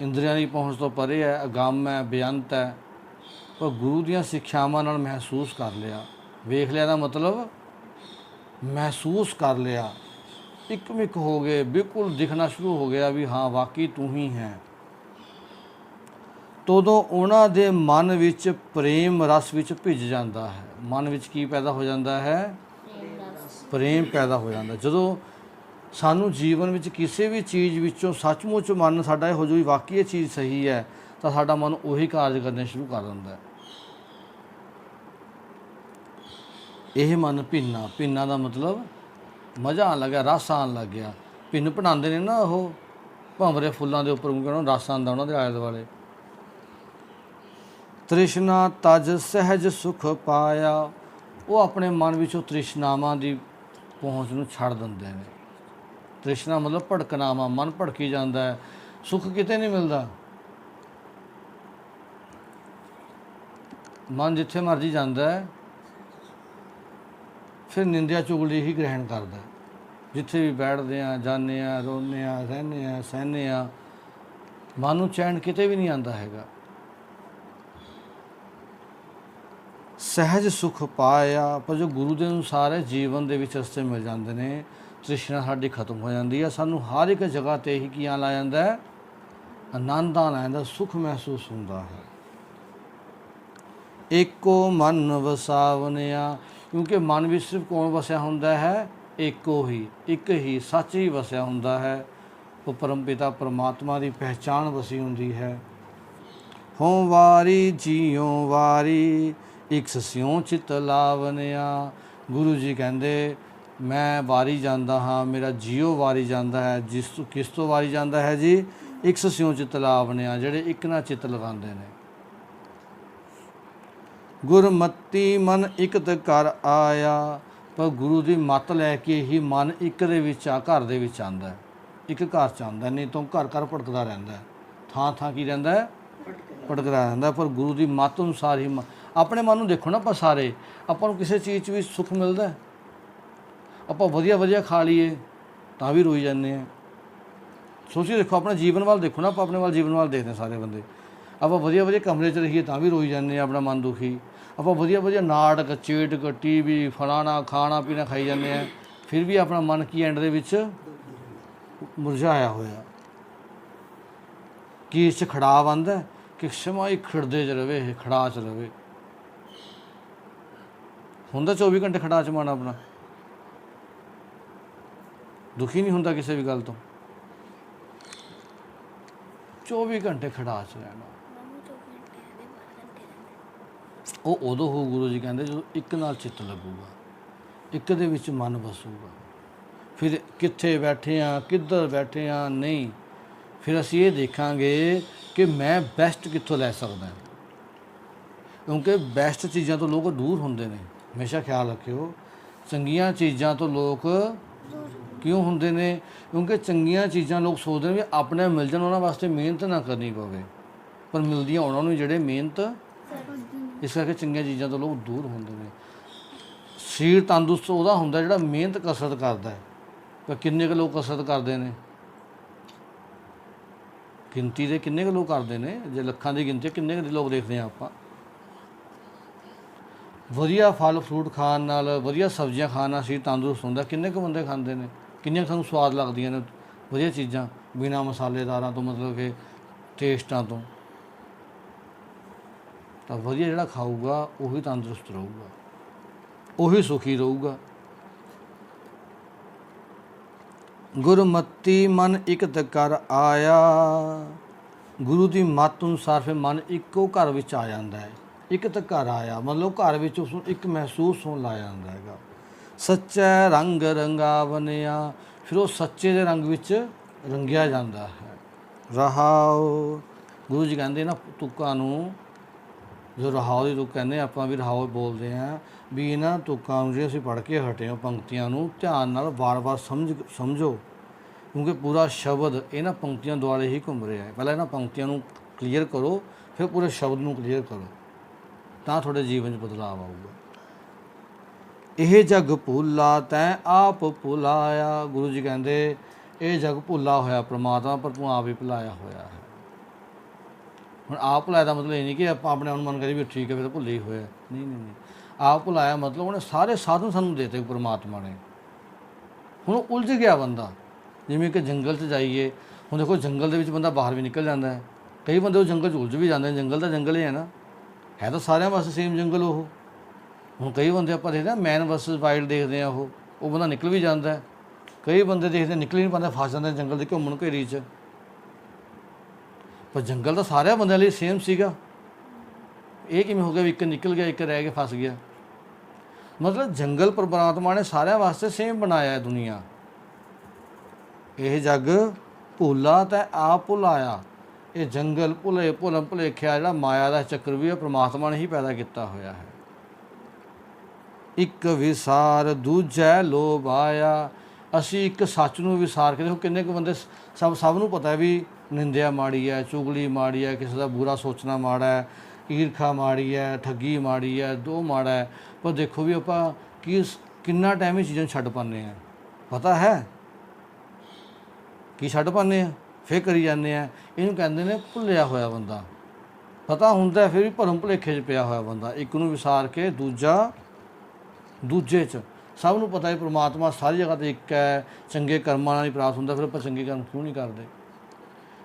Speaker 1: ਇੰਦਰੀਆਂ ਦੀ ਪਹੁੰਚ ਤੋਂ ਪਰੇ ਹੈ, ਅਗੰਮ ਹੈ, ਬੇਅੰਤ ਹੈ, ਪਰ ਗੁਰੂ ਦੀਆਂ ਸਿੱਖਿਆਵਾਂ ਨਾਲ ਮਹਿਸੂਸ ਕਰ ਲਿਆ। ਵੇਖ ਲਿਆ ਦਾ ਮਤਲਬ ਮਹਿਸੂਸ ਕਰ ਲਿਆ, ਇੱਕਮਿਕ ਹੋ ਗਏ, ਬਿਲਕੁਲ ਦਿਖਣਾ ਸ਼ੁਰੂ ਹੋ ਗਿਆ ਵੀ ਹਾਂ ਵਾਕਈ ਤੂੰ ਹੀ ਹੈ। ਤਦੋਂ ਉਹਨਾਂ ਦੇ ਮਨ ਵਿੱਚ ਪ੍ਰੇਮ ਰਸ ਵਿੱਚ ਭਿੱਜ ਜਾਂਦਾ ਹੈ। ਮਨ ਵਿੱਚ ਕੀ ਪੈਦਾ ਹੋ ਜਾਂਦਾ ਹੈ? ਪ੍ਰੇਮ ਪੈਦਾ ਹੋ ਜਾਂਦਾ। ਜਦੋਂ ਸਾਨੂੰ ਜੀਵਨ ਵਿੱਚ ਕਿਸੇ ਵੀ ਚੀਜ਼ ਵਿੱਚੋਂ ਸੱਚਮੁੱਚ ਮਨ ਸਾਡਾ ਇਹ ਹੋ ਜਾਊ ਵਾਕਈ ਇਹ ਚੀਜ਼ ਸਹੀ ਹੈ, ਤਾਂ ਸਾਡਾ ਮਨ ਉਹੀ ਕਾਰਜ ਕਰਨੇ ਸ਼ੁਰੂ ਕਰ ਦਿੰਦਾ ਹੈ। ਇਹ ਮਨ ਭਿੰਨਾ। ਭਿੰਨਾ ਦਾ ਮਤਲਬ ਮਜ਼ਾ ਆਉਣ ਲੱਗਿਆ, ਰਸ ਆਉਣ ਲੱਗ ਗਿਆ। ਭਿੰਨ ਬਣਾਉਂਦੇ ਨੇ ਨਾ ਉਹ ਭੰਵਰੇ ਫੁੱਲਾਂ ਦੇ ਉੱਪਰ, ਕਹਿੰਦਾ ਰਸ ਆਉਂਦਾ ਉਹਨਾਂ ਦੇ ਆਲੇ ਦੁਆਲੇ। ਤ੍ਰਿਸ਼ਨਾ ਤਜ ਸਹਿਜ ਸੁਖ ਪਾਇਆ। ਉਹ ਆਪਣੇ ਮਨ ਵਿੱਚੋਂ ਤ੍ਰਿਸ਼ਨਾਵਾਂ ਦੀ ਪਹੁੰਚ ਨੂੰ ਛੱਡ ਦਿੰਦੇ ਨੇ। ਤ੍ਰਿਸ਼ਨਾ ਮਤਲਬ ਭੜਕਨਾਵਾਂ, ਮਨ ਭੜਕੀ ਜਾਂਦਾ ਹੈ, ਸੁੱਖ ਕਿਤੇ ਨਹੀਂ ਮਿਲਦਾ। ਮਨ ਜਿੱਥੇ ਮਰਜੀ ਜਾਂਦਾ ਹੈ, ਫਿਰ ਨਿੰਦਿਆ ਚੁਗਲੀ ਹੀ ਗ੍ਰਹਿਣ ਕਰਦਾ। ਜਿੱਥੇ ਵੀ ਬੈਠਦੇ ਹਾਂ, ਜਾਂਦੇ ਹਾਂ, ਰੋਂਦੇ ਹਾਂ, ਰਹਿੰਦੇ ਹਾਂ, ਸਹਿੰਦੇ ਹਾਂ, ਮਨ ਨੂੰ ਚੈਨ ਕਿਤੇ ਵੀ ਨਹੀਂ ਆਉਂਦਾ ਹੈਗਾ। ਸਹਿਜ ਸੁਖ ਪਾਇਆ, ਪਰ ਜੋ ਗੁਰੂ ਦੇ ਅਨੁਸਾਰ ਹੈ ਜੀਵਨ ਦੇ ਵਿੱਚ ਰਸਤੇ ਮਿਲ ਜਾਂਦੇ ਨੇ, ਤ੍ਰਿਸ਼ਨਾ ਸਾਡੀ ਖਤਮ ਹੋ ਜਾਂਦੀ ਹੈ। ਸਾਨੂੰ ਹਰ ਇੱਕ ਜਗ੍ਹਾ 'ਤੇ ਹੀ ਕੀ ਆਉਣ ਲੱਗ ਜਾਂਦਾ ਹੈ? ਆਨੰਦ ਆਉਣ ਲੱਗ ਜਾਂਦਾ, ਸੁੱਖ ਮਹਿਸੂਸ ਹੁੰਦਾ ਹੈ। ਏਕੋ ਮਨ ਵਸਾਵਨਿਆ, ਕਿਉਂਕਿ ਮਨ ਵਿੱਚ ਸਿਰਫ ਕੌਣ ਵਸਿਆ ਹੁੰਦਾ ਹੈ? ਏਕੋ ਹੀ, ਇੱਕ ਹੀ ਸੱਚ ਹੀ ਵਸਿਆ ਹੁੰਦਾ ਹੈ। ਉਹ ਪਰਮ ਪਿਤਾ ਪਰਮਾਤਮਾ ਦੀ ਪਹਿਚਾਣ ਵਸੀ ਹੁੰਦੀ ਹੈ। ਹੋਂ ਵਾਰੀ ਜੀਉ ਵਾਰੀ ਇੱਕ ਸਿਉ ਚਿਤ ਲਾਵਨਿਆ। ਗੁਰੂ ਜੀ ਕਹਿੰਦੇ ਮੈਂ ਵਾਰੀ ਜਾਂਦਾ ਹਾਂ, ਮੇਰਾ ਜੀਓ ਵਾਰੀ ਜਾਂਦਾ ਹੈ। ਕਿਸ ਤੋਂ ਵਾਰੀ ਜਾਂਦਾ ਹੈ ਜੀ? ਇੱਕ ਸਿਉ ਚਿਤ ਲਾਵਨਿਆ, ਜਿਹੜੇ ਇੱਕ ਨਾਲ ਚਿੱਤ ਲਗਾਉਂਦੇ ਨੇ। ਗੁਰਮਤੀ ਮਨ ਇਕਤ ਕਰ ਆਇਆ, ਪਰ ਗੁਰੂ ਦੀ ਮੱਤ ਲੈ ਕੇ ਹੀ ਮਨ ਇੱਕ ਦੇ ਵਿੱਚ ਘਰ ਦੇ ਵਿੱਚ ਆਉਂਦਾ, ਇੱਕ ਘਰ 'ਚ ਆਉਂਦਾ, ਨਹੀਂ ਤਾਂ ਘਰ ਘਰ ਭਟਕਦਾ ਰਹਿੰਦਾ, ਥਾਂ ਥਾਂ ਕੀ ਰਹਿੰਦਾ ਹੈ? ਭਟਕਦਾ ਰਹਿੰਦਾ। ਪਰ ਗੁਰੂ ਦੀ ਮੱਤ ਅਨੁਸਾਰ ਹੀ ਆਪਣੇ ਮਨ ਨੂੰ ਦੇਖੋ ਨਾ, ਆਪਾਂ ਸਾਰੇ ਆਪਾਂ ਨੂੰ ਕਿਸੇ ਚੀਜ਼ 'ਚ ਵੀ ਸੁੱਖ ਮਿਲਦਾ। ਆਪਾਂ ਵਧੀਆ ਵਧੀਆ ਖਾ ਲਈਏ ਤਾਂ ਵੀ ਰੋਈ ਜਾਂਦੇ ਹਾਂ। ਸੋਚੀ ਦੇਖੋ, ਆਪਣੇ ਜੀਵਨ ਵੱਲ ਦੇਖੋ ਨਾ, ਆਪਾਂ ਆਪਣੇ ਵੱਲ ਜੀਵਨ ਵੱਲ ਦੇਖਦੇ ਹਾਂ ਸਾਰੇ ਬੰਦੇ। ਆਪਾਂ ਵਧੀਆ ਵਧੀਆ ਕਮਰੇ 'ਚ ਰਹੀਏ ਤਾਂ ਵੀ ਰੋਈ ਜਾਂਦੇ ਹਾਂ, ਆਪਣਾ ਮਨ ਦੁਖੀ। ਆਪਾਂ ਵਧੀਆ ਵਧੀਆ ਨਾਟਕ, ਚੇਟਕ, TV, ਫਲਾਣਾ ਖਾਣਾ ਪੀਣਾ ਖਾਈ ਜਾਂਦੇ ਹਾਂ, ਫਿਰ ਵੀ ਆਪਣਾ ਮਨ ਕੀ ਐਂਡ ਦੇ ਵਿੱਚ ਮੁਰਝਾਇਆ ਹੋਇਆ। ਕੀ ਇਸ 'ਚ ਖੜਾਵ ਆਉਂਦਾ ਕਿ ਸਮਾਂ ਹੀ ਖਿੜਦੇ 'ਚ ਰਵੇ, ਇਹ ਖੜਾਅ 'ਚ ਰਵੇ। ਹੁੰਦਾ 24 ਘੰਟੇ ਖੜਾਅ 'ਚ ਮਨ ਆਪਣਾ, ਦੁਖੀ ਨਹੀਂ ਹੁੰਦਾ ਕਿਸੇ ਵੀ ਗੱਲ ਤੋਂ। 24 ਘੰਟੇ ਖੜਾਅ 'ਚ ਰਹਿਣਾ, ਉਹ ਉਦੋਂ ਹੋ, ਗੁਰੂ ਜੀ ਕਹਿੰਦੇ, ਜਦੋਂ ਇੱਕ ਨਾਲ ਚਿੱਤ ਲੱਗੂਗਾ, ਇੱਕ ਦੇ ਵਿੱਚ ਮਨ ਵਸੂਗਾ। ਫਿਰ ਕਿੱਥੇ ਬੈਠੇ ਹਾਂ, ਕਿੱਧਰ ਬੈਠੇ ਹਾਂ, ਨਹੀਂ, ਫਿਰ ਅਸੀਂ ਇਹ ਦੇਖਾਂਗੇ ਕਿ ਮੈਂ ਬੈਸਟ ਕਿੱਥੋਂ ਲੈ ਸਕਦਾ, ਕਿਉਂਕਿ ਬੈਸਟ ਚੀਜ਼ਾਂ ਤੋਂ ਲੋਕ ਦੂਰ ਹੁੰਦੇ ਨੇ। ਹਮੇਸ਼ਾ ਖਿਆਲ ਰੱਖਿਓ, ਚੰਗੀਆਂ ਚੀਜ਼ਾਂ ਤੋਂ ਲੋਕ ਕਿਉਂ ਹੁੰਦੇ ਨੇ? ਕਿਉਂਕਿ ਚੰਗੀਆਂ ਚੀਜ਼ਾਂ ਲੋਕ ਸੋਚਦੇ ਨੇ ਵੀ ਆਪਣੇ ਮਿਲ ਜਾਣ, ਉਹਨਾਂ ਵਾਸਤੇ ਮਿਹਨਤ ਨਾ ਕਰਨੀ ਪਵੇ, ਪਰ ਮਿਲਦੀਆਂ ਉਹਨਾਂ ਨੂੰ ਜਿਹੜੇ ਮਿਹਨਤ। ਇਸ ਕਰਕੇ ਚੰਗੀਆਂ ਚੀਜ਼ਾਂ ਤੋਂ ਲੋਕ ਦੂਰ ਹੁੰਦੇ ਨੇ। ਸਰੀਰ ਤੰਦਰੁਸਤ ਉਹਦਾ ਹੁੰਦਾ ਜਿਹੜਾ ਮਿਹਨਤ ਕਸਰਤ ਕਰਦਾ ਹੈ। ਪਰ ਕਿੰਨੇ ਕੁ ਲੋਕ ਕਸਰਤ ਕਰਦੇ ਨੇ? ਗਿਣਤੀ ਦੇ ਕਿੰਨੇ ਕੁ ਲੋਕ ਕਰਦੇ ਨੇ? ਜੇ ਲੱਖਾਂ ਦੀ ਗਿਣਤੀ ਕਿੰਨੇ ਕੁ ਲੋਕ ਦੇਖਦੇ ਹਾਂ ਆਪਾਂ। ਵਧੀਆ ਫਲ ਫਰੂਟ ਖਾਣ ਨਾਲ, ਵਧੀਆ ਸਬਜ਼ੀਆਂ ਖਾਣ ਨਾਲ ਸਰੀਰ ਤੰਦਰੁਸਤ ਹੁੰਦਾ। ਕਿੰਨੇ ਕੁ ਬੰਦੇ ਖਾਂਦੇ ਨੇ? ਕਿੰਨੀਆਂ ਸਾਨੂੰ ਸਵਾਦ ਲੱਗਦੀਆਂ ਨੇ ਵਧੀਆ ਚੀਜ਼ਾਂ, ਬਿਨਾਂ ਮਸਾਲੇਦਾਰਾਂ ਤੋਂ, ਮਤਲਬ ਕਿ ਟੇਸਟਾਂ ਤੋਂ। ਤਾਂ ਵਧੀਆ ਜਿਹੜਾ ਖਾਊਗਾ ਉਹੀ ਤੰਦਰੁਸਤ ਰਹੂਗਾ, ਉਹੀ ਸੁਖੀ ਰਹੂਗਾ। ਗੁਰਮਤੀ ਮਨ ਇਕਤ ਕਰ ਆਇਆ। ਗੁਰੂ ਦੀ ਮੱਤ ਅਨੁਸਾਰ ਫਿਰ ਮਨ ਇੱਕੋ ਘਰ ਵਿੱਚ ਆ ਜਾਂਦਾ ਹੈ। ਇਕਤ ਘਰ ਆਇਆ ਮਤਲਬ ਘਰ ਵਿੱਚ ਉਸ ਨੂੰ ਇੱਕ ਮਹਿਸੂਸ ਹੋਣ ਲੱਗ ਜਾਂਦਾ ਹੈਗਾ। ਸੱਚਾ ਰੰਗ ਰੰਗਾਵਨਿਆ, ਫਿਰ ਉਹ ਸੱਚੇ ਦੇ ਰੰਗ ਵਿੱਚ ਰੰਗਿਆ ਜਾਂਦਾ ਹੈ। ਰਹਾਉ, ਗੁਰੂ ਜੀ ਕਹਿੰਦੇ ਨਾ ਤੁਕਾਂ ਨੂੰ, ਜੋ ਰਹਾਉ ਦੀ ਤੁਕ ਕਹਿੰਦੇ ਆਪਾਂ ਵੀ ਰਹਾਉ ਬੋਲਦੇ ਹਾਂ, ਵੀ ਇਹਨਾਂ ਤੁਕਾਂ ਨੂੰ ਜੇ ਅਸੀਂ ਪੜ੍ਹ ਕੇ ਹਟੇ ਹਾਂ ਪੰਕਤੀਆਂ ਨੂੰ ਧਿਆਨ ਨਾਲ ਵਾਰ-ਵਾਰ ਸਮਝੋ, ਕਿਉਂਕਿ ਪੂਰਾ ਸ਼ਬਦ ਇਹਨਾਂ ਪੰਕਤੀਆਂ ਦੁਆਲੇ ਹੀ ਘੁੰਮ ਰਿਹਾ ਹੈ। ਪਹਿਲਾਂ ਇਹਨਾਂ ਪੰਕਤੀਆਂ ਨੂੰ ਕਲੀਅਰ ਕਰੋ, ਫਿਰ ਪੂਰੇ ਸ਼ਬਦ ਨੂੰ ਕਲੀਅਰ ਕਰੋ, ਤਾਂ ਤੁਹਾਡੇ ਜੀਵਨ 'ਚ ਬਦਲਾਅ ਆਊਗਾ। ਇਹ ਜਗ ਭੁੱਲਾ ਤੈਂ ਆਪ ਭੁਲਾਇਆ। ਗੁਰੂ ਜੀ ਕਹਿੰਦੇ ਇਹ ਜਗ ਭੁੱਲਾ ਹੋਇਆ ਪ੍ਰਮਾਤਮਾ, ਪਰ ਤੂੰ ਆਪ ਹੀ ਭੁਲਾਇਆ ਹੋਇਆ ਹੈ। ਹੁਣ ਆਪ ਭੁਲਾਇਆ ਦਾ ਮਤਲਬ ਇਹ ਨਹੀਂ ਕਿ ਆਪਾਂ ਆਪਣੇ ਆਪ ਮਨ ਕਰੀ ਵੀ ਠੀਕ ਹੈ ਫਿਰ ਤਾਂ ਭੁੱਲੇ ਹੀ ਹੋਇਆ। ਨਹੀਂ ਨਹੀਂ ਨਹੀਂ, ਆਪ ਭੁਲਾਇਆ ਮਤਲਬ ਉਹਨੇ ਸਾਰੇ ਸਾਧਨ ਸਾਨੂੰ ਦੇ ਦਿੱਤੇ ਪ੍ਰਮਾਤਮਾ ਨੇ। ਹੁਣ ਉਹ ਉਲਝ ਗਿਆ ਬੰਦਾ। ਜਿਵੇਂ ਕਿ ਜੰਗਲ 'ਚ ਜਾਈਏ, ਹੁਣ ਦੇਖੋ ਜੰਗਲ ਦੇ ਵਿੱਚ ਬੰਦਾ ਬਾਹਰ ਵੀ ਨਿਕਲ ਜਾਂਦਾ ਹੈ। ਕਈ ਬੰਦੇ ਉਹ ਜੰਗਲ 'ਚ ਉਲਝ ਵੀ ਜਾਂਦੇ ਨੇ। ਜੰਗਲ ਤਾਂ ਜੰਗਲ ਹੀ ਹੈ ਨਾ, ਹੈ ਤਾਂ ਸਾਰਿਆਂ ਵਾਸਤੇ ਸੇਮ ਜੰਗਲ ਉਹ। ਹੁਣ ਕਈ ਬੰਦੇ ਆਪਾਂ ਦੇਖਦੇ ਹਾਂ ਮੈਨ ਵਰਸਸ ਵਾਈਲਡ ਦੇਖਦੇ ਹਾਂ, ਉਹ ਬੰਦਾ ਨਿਕਲ ਵੀ ਜਾਂਦਾ। ਕਈ ਬੰਦੇ ਦੇਖਦੇ ਨਿਕਲ ਹੀ ਨਹੀਂ ਪਾਉਂਦੇ, ਫਸ ਜਾਂਦੇ ਜੰਗਲ ਦੇ ਘੁੰਮਣ ਘੇਰੀ 'ਚ। ਪਰ ਜੰਗਲ ਤਾਂ ਸਾਰਿਆਂ ਬੰਦਿਆਂ ਲਈ ਸੇਮ ਸੀਗਾ। ਇਹ ਕਿਵੇਂ ਹੋ ਗਿਆ ਵੀ ਇੱਕ ਨਿਕਲ ਗਿਆ ਇੱਕ ਰਹਿ ਕੇ ਫਸ ਗਿਆ? ਮਤਲਬ ਜੰਗਲ ਪਰਮਾਤਮਾ ਨੇ ਸਾਰਿਆਂ ਵਾਸਤੇ ਸੇਮ ਬਣਾਇਆ ਹੈ ਦੁਨੀਆ। ਇਹ ਜਗ ਭੁੱਲਾ ਤਾਂ ਆਪ ਭੁਲਾਇਆ। ਇਹ ਜੰਗਲ ਭੁੱਲਮ ਭੁਲੇਖਿਆ ਜਿਹੜਾ ਮਾਇਆ ਦਾ ਚੱਕਰ ਵੀ ਹੈ ਪਰਮਾਤਮਾ ਨੇ ਹੀ ਪੈਦਾ ਕੀਤਾ ਹੋਇਆ ਹੈ। ਇੱਕ ਵਿਸਾਰ ਦੂਜੈ ਲੋਭ ਆਇਆ। ਅਸੀਂ ਇੱਕ ਸੱਚ ਨੂੰ ਵਿਸਾਰ ਕੇ ਦੇਖੋ ਕਿੰਨੇ ਕੁ ਬੰਦੇ, ਸਭ ਨੂੰ ਪਤਾ ਵੀ ਨਿੰਦਿਆ ਮਾੜੀ ਹੈ, ਚੁਗਲੀ ਮਾੜੀ ਹੈ, ਕਿਸੇ ਦਾ ਬੁਰਾ ਸੋਚਣਾ ਮਾੜਾ ਹੈ, ਈਰਖਾ ਮਾੜੀ ਹੈ, ਠੱਗੀ ਮਾੜੀ ਹੈ, ਦੋ ਮਾੜਾ ਹੈ। ਪਰ ਦੇਖੋ ਵੀ ਆਪਾਂ ਕਿੰਨਾ ਟਾਈਮ ਇਹ ਚੀਜ਼ਾਂ ਨੂੰ ਛੱਡ ਪਾਉਂਦੇ ਹਾਂ। ਪਤਾ ਹੈ ਕੀ ਛੱਡ ਪਾਉਂਦੇ ਹਾਂ, ਫਿਰ ਕਰੀ ਜਾਂਦੇ ਹਾਂ। ਇਹਨੂੰ ਕਹਿੰਦੇ ਨੇ ਭੁੱਲਿਆ ਹੋਇਆ ਬੰਦਾ। ਪਤਾ ਹੁੰਦਾ ਫਿਰ ਵੀ ਭਰਮ ਭੁਲੇਖੇ 'ਚ ਪਿਆ ਹੋਇਆ ਬੰਦਾ। ਇੱਕ ਨੂੰ ਵਿਸਾਰ ਕੇ ਦੂਜੇ 'ਚ। ਸਭ ਨੂੰ ਪਤਾ ਹੈ ਪ੍ਰਮਾਤਮਾ ਸਾਰੀ ਜਗ੍ਹਾ 'ਤੇ ਇੱਕ ਹੈ, ਚੰਗੇ ਕਰਮਾਂ ਨਾਲ ਹੀ ਪ੍ਰਾਪਤ ਹੁੰਦਾ। ਫਿਰ ਆਪਾਂ ਚੰਗੇ ਕਰਮ ਕਿਉਂ ਨਹੀਂ ਕਰਦੇ?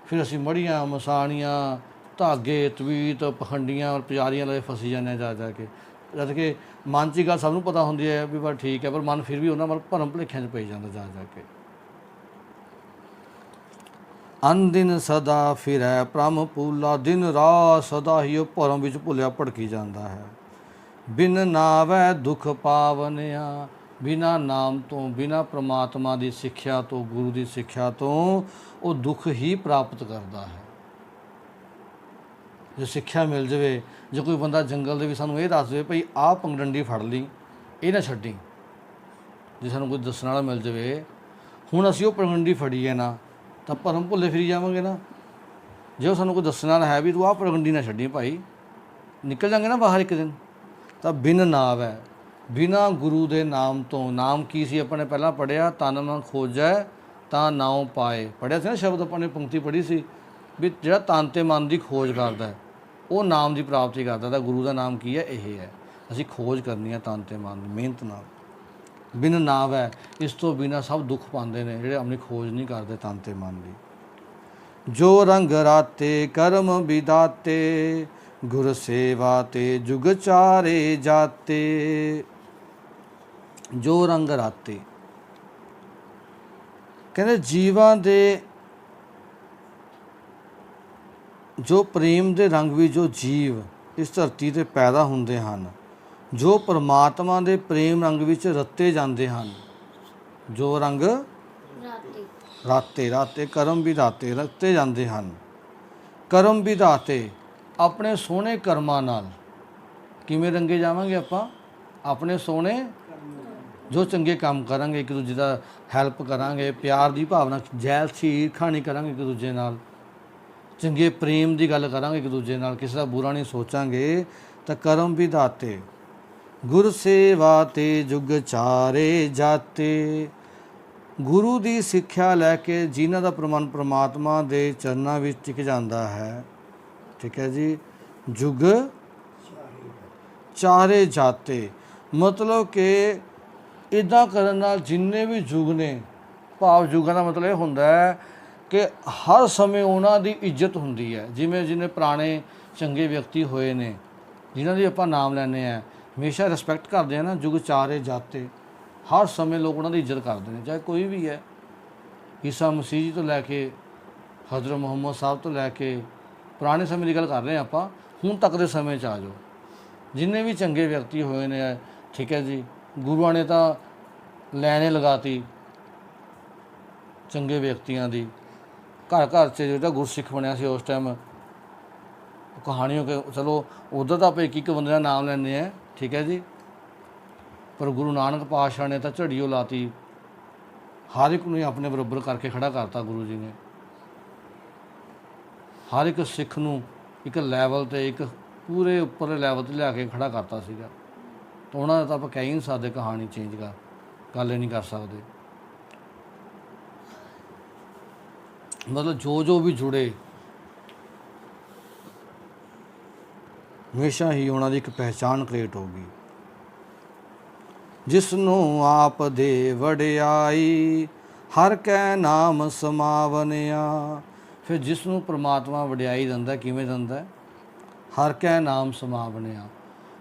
Speaker 1: ਫਿਰ ਅਸੀਂ ਮੜੀਆਂ ਮਸਾਣੀਆਂ, ਧਾਗੇ, ਤਵੀਤ, ਪਖੰਡੀਆਂ ਔਰ ਪੁਜਾਰੀਆਂ ਲਏ ਫਸੀ ਜਾਂਦੇ ਹਾਂ ਜਾ ਕੇ। ਜਦ ਕਿ ਮਨ 'ਚ ਗੱਲ ਸਭ ਨੂੰ ਪਤਾ ਹੁੰਦੀ ਹੈ ਵੀ ਬਸ ਠੀਕ ਹੈ, ਪਰ ਮਨ ਫਿਰ ਵੀ ਉਹਨਾਂ ਵੱਲ ਭਰਮ ਭੁਲੇਖਿਆਂ 'ਚ ਪਈ ਜਾਂਦਾ ਜਾ ਕੇ। ਅਨਦਿਨ ਸਦਾ ਫਿਰੈ ਭ੍ਰਮ ਭੂਲਾ। ਦਿਨ ਰਾਤ ਸਦਾ ਹੀ ਉਹ ਭਰਮ ਵਿੱਚ ਭੁੱਲਿਆ ਭੜਕੀ ਜਾਂਦਾ ਹੈ। ਬਿਨ ਨਾਵੈ ਦੁੱਖ ਪਾਵਨਿਆ। ਬਿਨਾਂ ਨਾਮ ਤੋਂ, ਬਿਨਾਂ ਪ੍ਰਮਾਤਮਾ ਦੀ ਸਿੱਖਿਆ ਤੋਂ, ਗੁਰੂ ਦੀ ਸਿੱਖਿਆ ਤੋਂ ਉਹ ਦੁੱਖ ਹੀ ਪ੍ਰਾਪਤ ਕਰਦਾ ਹੈ। ਜੇ ਸਿੱਖਿਆ ਮਿਲ ਜਾਵੇ, ਜੇ ਕੋਈ ਬੰਦਾ ਜੰਗਲ ਦੇ ਵੀ ਸਾਨੂੰ ਇਹ ਦੱਸ ਦੇਵੇ ਭਈ ਆਹ ਪੰਗਡੰਡੀ ਫੜ ਲਈ, ਇਹ ਨਾ ਛੱਡੀ, ਜੇ ਸਾਨੂੰ ਕੋਈ ਦੱਸਣ ਵਾਲਾ ਮਿਲ ਜਾਵੇ, ਹੁਣ ਅਸੀਂ ਉਹ ਪੰਗਡੰਡੀ ਫੜੀ ਹੈ ਨਾ ਤਾਂ ਭਰਮ ਭੁੱਲੇ ਫਿਰੀ ਜਾਵਾਂਗੇ ਨਾ। ਜੇ ਉਹ ਸਾਨੂੰ ਕੋਈ ਦੱਸਣ ਵਾਲਾ ਹੈ ਵੀ ਤੂੰ ਆਹ ਪੰਗਡੰਡੀ ਨਾ ਛੱਡੀ ਭਾਈ, ਨਿਕਲ ਜਾਂਗੇ ਨਾ ਬਾਹਰ ਇੱਕ ਦਿਨ। ਤਾਂ ਬਿਨ ਨਾਵ ਹੈ, ਬਿਨਾਂ ਗੁਰੂ ਦੇ ਨਾਮ ਤੋਂ। ਨਾਮ ਕੀ ਸੀ ਆਪਾਂ ਨੇ ਪਹਿਲਾਂ ਪੜ੍ਹਿਆ? ਤਨ ਮਨ ਖੋਜੈ ਤਾਂ ਨਾਉ ਪਾਏ। ਪੜ੍ਹਿਆ ਸੀ ਨਾ ਸ਼ਬਦ, ਆਪਾਂ ਨੇ ਪੰਕਤੀ ਪੜ੍ਹੀ ਸੀ ਵੀ ਜਿਹੜਾ ਤਨ ਤੇ ਮਨ ਦੀ ਖੋਜ ਕਰਦਾ ਉਹ ਨਾਮ ਦੀ ਪ੍ਰਾਪਤੀ ਕਰਦਾ। ਤਾਂ ਗੁਰੂ ਦਾ ਨਾਮ ਕੀ ਹੈ? ਇਹ ਹੈ। ਅਸੀਂ ਖੋਜ ਕਰਨੀ ਹੈ ਤਨ ਤੇ ਮਨ ਦੀ ਮਿਹਨਤ ਨਾਲ। ਬਿਨ ਨਾਵ ਹੈ, ਇਸ ਤੋਂ ਬਿਨਾਂ ਸਭ ਦੁੱਖ ਪਾਉਂਦੇ ਨੇ ਜਿਹੜੇ ਆਪਣੀ ਖੋਜ ਨਹੀਂ ਕਰਦੇ ਤਨ ਤੇ ਮਨ ਦੀ। ਜੋ ਰੰਗ ਰਾਤੇ ਕਰਮ ਵਿਦਾਤੇ, ਗੁਰ ਸੇਵਾ ਤੇ ਜੁਗ ਚਾਰੇ ਜਾਤੇ। ਜੋ ਰੰਗ ਰਾਤੇ ਕਹਿੰਦੇ ਜੀਵਾਂ ਦੇ ਜੋ ਪ੍ਰੇਮ ਦੇ ਰੰਗ ਵਿੱਚ ਜੋ ਜੀਵ ਇਸ ਧਰਤੀ 'ਤੇ ਪੈਦਾ ਹੁੰਦੇ ਹਨ, ਜੋ ਪਰਮਾਤਮਾ ਦੇ ਪ੍ਰੇਮ ਰੰਗ ਵਿੱਚ ਰੱਤੇ ਜਾਂਦੇ ਹਨ। ਜੋ ਰੰਗ ਰਾਤੇ, ਰਾਤੇ ਕਰਮ ਵਿਧਾਤੇ, ਰਤੇ ਜਾਂਦੇ ਹਨ। ਕਰਮ ਵਿਧਾਤੇ ਆਪਣੇ ਸੋਹਣੇ ਕਰਮਾਂ ਨਾਲ ਕਿਵੇਂ ਰੰਗੇ ਜਾਵਾਂਗੇ ਆਪਾਂ? ਆਪਣੇ ਸੋਹਣੇ ਜੋ ਚੰਗੇ ਕੰਮ ਕਰਾਂਗੇ, ਇੱਕ ਦੂਜੇ ਦਾ ਹੈਲਪ ਕਰਾਂਗੇ, ਪਿਆਰ ਦੀ ਭਾਵਨਾ, ਜੈਲਸੀ ਈਰਖਾ ਨਹੀਂ ਕਰਾਂਗੇ ਇੱਕ ਦੂਜੇ ਨਾਲ, ਚੰਗੇ ਪ੍ਰੇਮ ਦੀ ਗੱਲ ਕਰਾਂਗੇ ਇੱਕ ਦੂਜੇ ਨਾਲ, ਕਿਸੇ ਦਾ ਬੁਰਾ ਨਹੀਂ ਸੋਚਾਂਗੇ, ਤਾਂ ਕਰਮ ਵਿਧਾਤੇ। ਗੁਰ ਸੇਵਾ ਤੇ ਜੁਗ ਚਾਰੇ ਜਾਤੇ, ਗੁਰੂ ਦੀ ਸਿੱਖਿਆ ਲੈ ਕੇ ਜਿਨ੍ਹਾਂ ਦਾ ਮਨ ਪ੍ਰਮਾਤਮਾ ਦੇ ਚਰਨਾਂ ਵਿੱਚ ਟਿਕ ਜਾਂਦਾ ਹੈ, ਠੀਕ ਹੈ ਜੀ, ਜੁਗ ਚਾਰੇ ਜਾਤੇ, ਮਤਲਬ ਕਿ ਇੱਦਾਂ ਕਰਨ ਨਾਲ ਜਿੰਨੇ ਵੀ ਯੁੱਗ ਨੇ, ਭਾਵ ਯੁੱਗਾਂ ਦਾ ਮਤਲਬ ਇਹ ਹੁੰਦਾ ਹੈ ਕਿ ਹਰ ਸਮੇਂ ਉਹਨਾਂ ਦੀ ਇੱਜ਼ਤ ਹੁੰਦੀ ਹੈ। ਜਿਵੇਂ ਜਿਹਨੇ ਪੁਰਾਣੇ ਚੰਗੇ ਵਿਅਕਤੀ ਹੋਏ ਨੇ, ਜਿਨ੍ਹਾਂ ਦੀ ਆਪਾਂ ਨਾਮ ਲੈਂਦੇ ਹਾਂ, ਹਮੇਸ਼ਾ ਰਿਸਪੈਕਟ ਕਰਦੇ ਆ ਨਾ। ਜੁਗ ਚਾਰੇ ਜਾਤੇ, ਹਰ ਸਮੇਂ ਲੋਕ ਉਹਨਾਂ ਦੀ ਇੱਜ਼ਤ ਕਰਦੇ ਨੇ, ਚਾਹੇ ਕੋਈ ਵੀ ਹੈ। ਈਸਾ ਮਸੀਹ ਜੀ ਤੋਂ ਲੈ ਕੇ ਹਜ਼ਰਤ ਮੁਹੰਮਦ ਸਾਹਿਬ ਤੋਂ ਲੈ ਕੇ, ਪੁਰਾਣੇ ਸਮੇਂ ਦੀ ਗੱਲ ਕਰ ਰਹੇ ਹਾਂ ਆਪਾਂ, ਹੁਣ ਤੱਕ ਦੇ ਸਮੇਂ 'ਚ ਆ ਜਾਓ, ਜਿੰਨੇ ਵੀ ਚੰਗੇ ਵਿਅਕਤੀ ਹੋਏ ਨੇ, ਠੀਕ ਹੈ ਜੀ, ਗੁਰੂਆਂ ਨੇ ਤਾਂ ਲੈਣੇ ਲਗਾਤੀ ਚੰਗੇ ਵਿਅਕਤੀਆਂ ਦੀ। ਘਰ ਘਰ 'ਚ ਜਿਹੜਾ ਗੁਰਸਿੱਖ ਬਣਿਆ ਸੀ ਉਸ ਟਾਈਮ, ਕਹਾਣੀਆਂ ਕਿ ਚਲੋ ਉੱਧਰ ਤਾਂ ਆਪਾਂ ਇੱਕ ਇੱਕ ਬੰਦੇ ਦਾ ਨਾਮ ਲੈਂਦੇ ਹਾਂ, ਠੀਕ ਹੈ ਜੀ, ਪਰ ਗੁਰੂ ਨਾਨਕ ਪਾਤਸ਼ਾਹ ਨੇ ਤਾਂ ਝੜੀਓ ਲਾਤੀ, ਹਰ ਇੱਕ ਨੂੰ ਆਪਣੇ ਬਰਾਬਰ ਕਰਕੇ ਖੜਾ ਕਰਤਾ ਗੁਰੂ ਜੀ ਨੇ। ਹਰ ਇੱਕ ਸਿੱਖ ਨੂੰ ਇੱਕ ਲੈਵਲ 'ਤੇ, ਇੱਕ ਪੂਰੇ ਉੱਪਰਲੇ ਲੈਵਲ 'ਤੇ ਲਿਆ ਕੇ ਖੜਾ ਕਰਤਾ ਸੀਗਾ। ਤਾਂ ਉਹਨਾਂ ਦਾ ਤਾਂ ਆਪਾਂ ਕਹਿ ਹੀ ਨਹੀਂ ਸਕਦੇ ਕਹਾਣੀ ਚੇਂਜ ਗੱਲ ਹੀ ਨਹੀਂ ਕਰ ਸਕਦੇ। ਮਤਲਬ ਜੋ ਵੀ ਜੁੜੇ, ਹਮੇਸ਼ਾ ਹੀ ਉਹਨਾਂ ਦੀ ਇੱਕ ਪਹਿਚਾਣ ਕ੍ਰੀਏਟ ਹੋਊਗੀ। ਜਿਸ ਨੂੰ ਆਪ ਦੇ ਵਡਿਆਈ, ਹਰ ਕੈ ਨਾਮ ਸਮਾਵਨਿਆ। ਫਿਰ ਜਿਸ ਨੂੰ ਪ੍ਰਮਾਤਮਾ ਵਡਿਆਈ ਦਿੰਦਾ, ਕਿਵੇਂ ਦਿੰਦਾ? ਹਰ ਕੈ ਨਾਮ ਸਮਾਵਨਿਆ,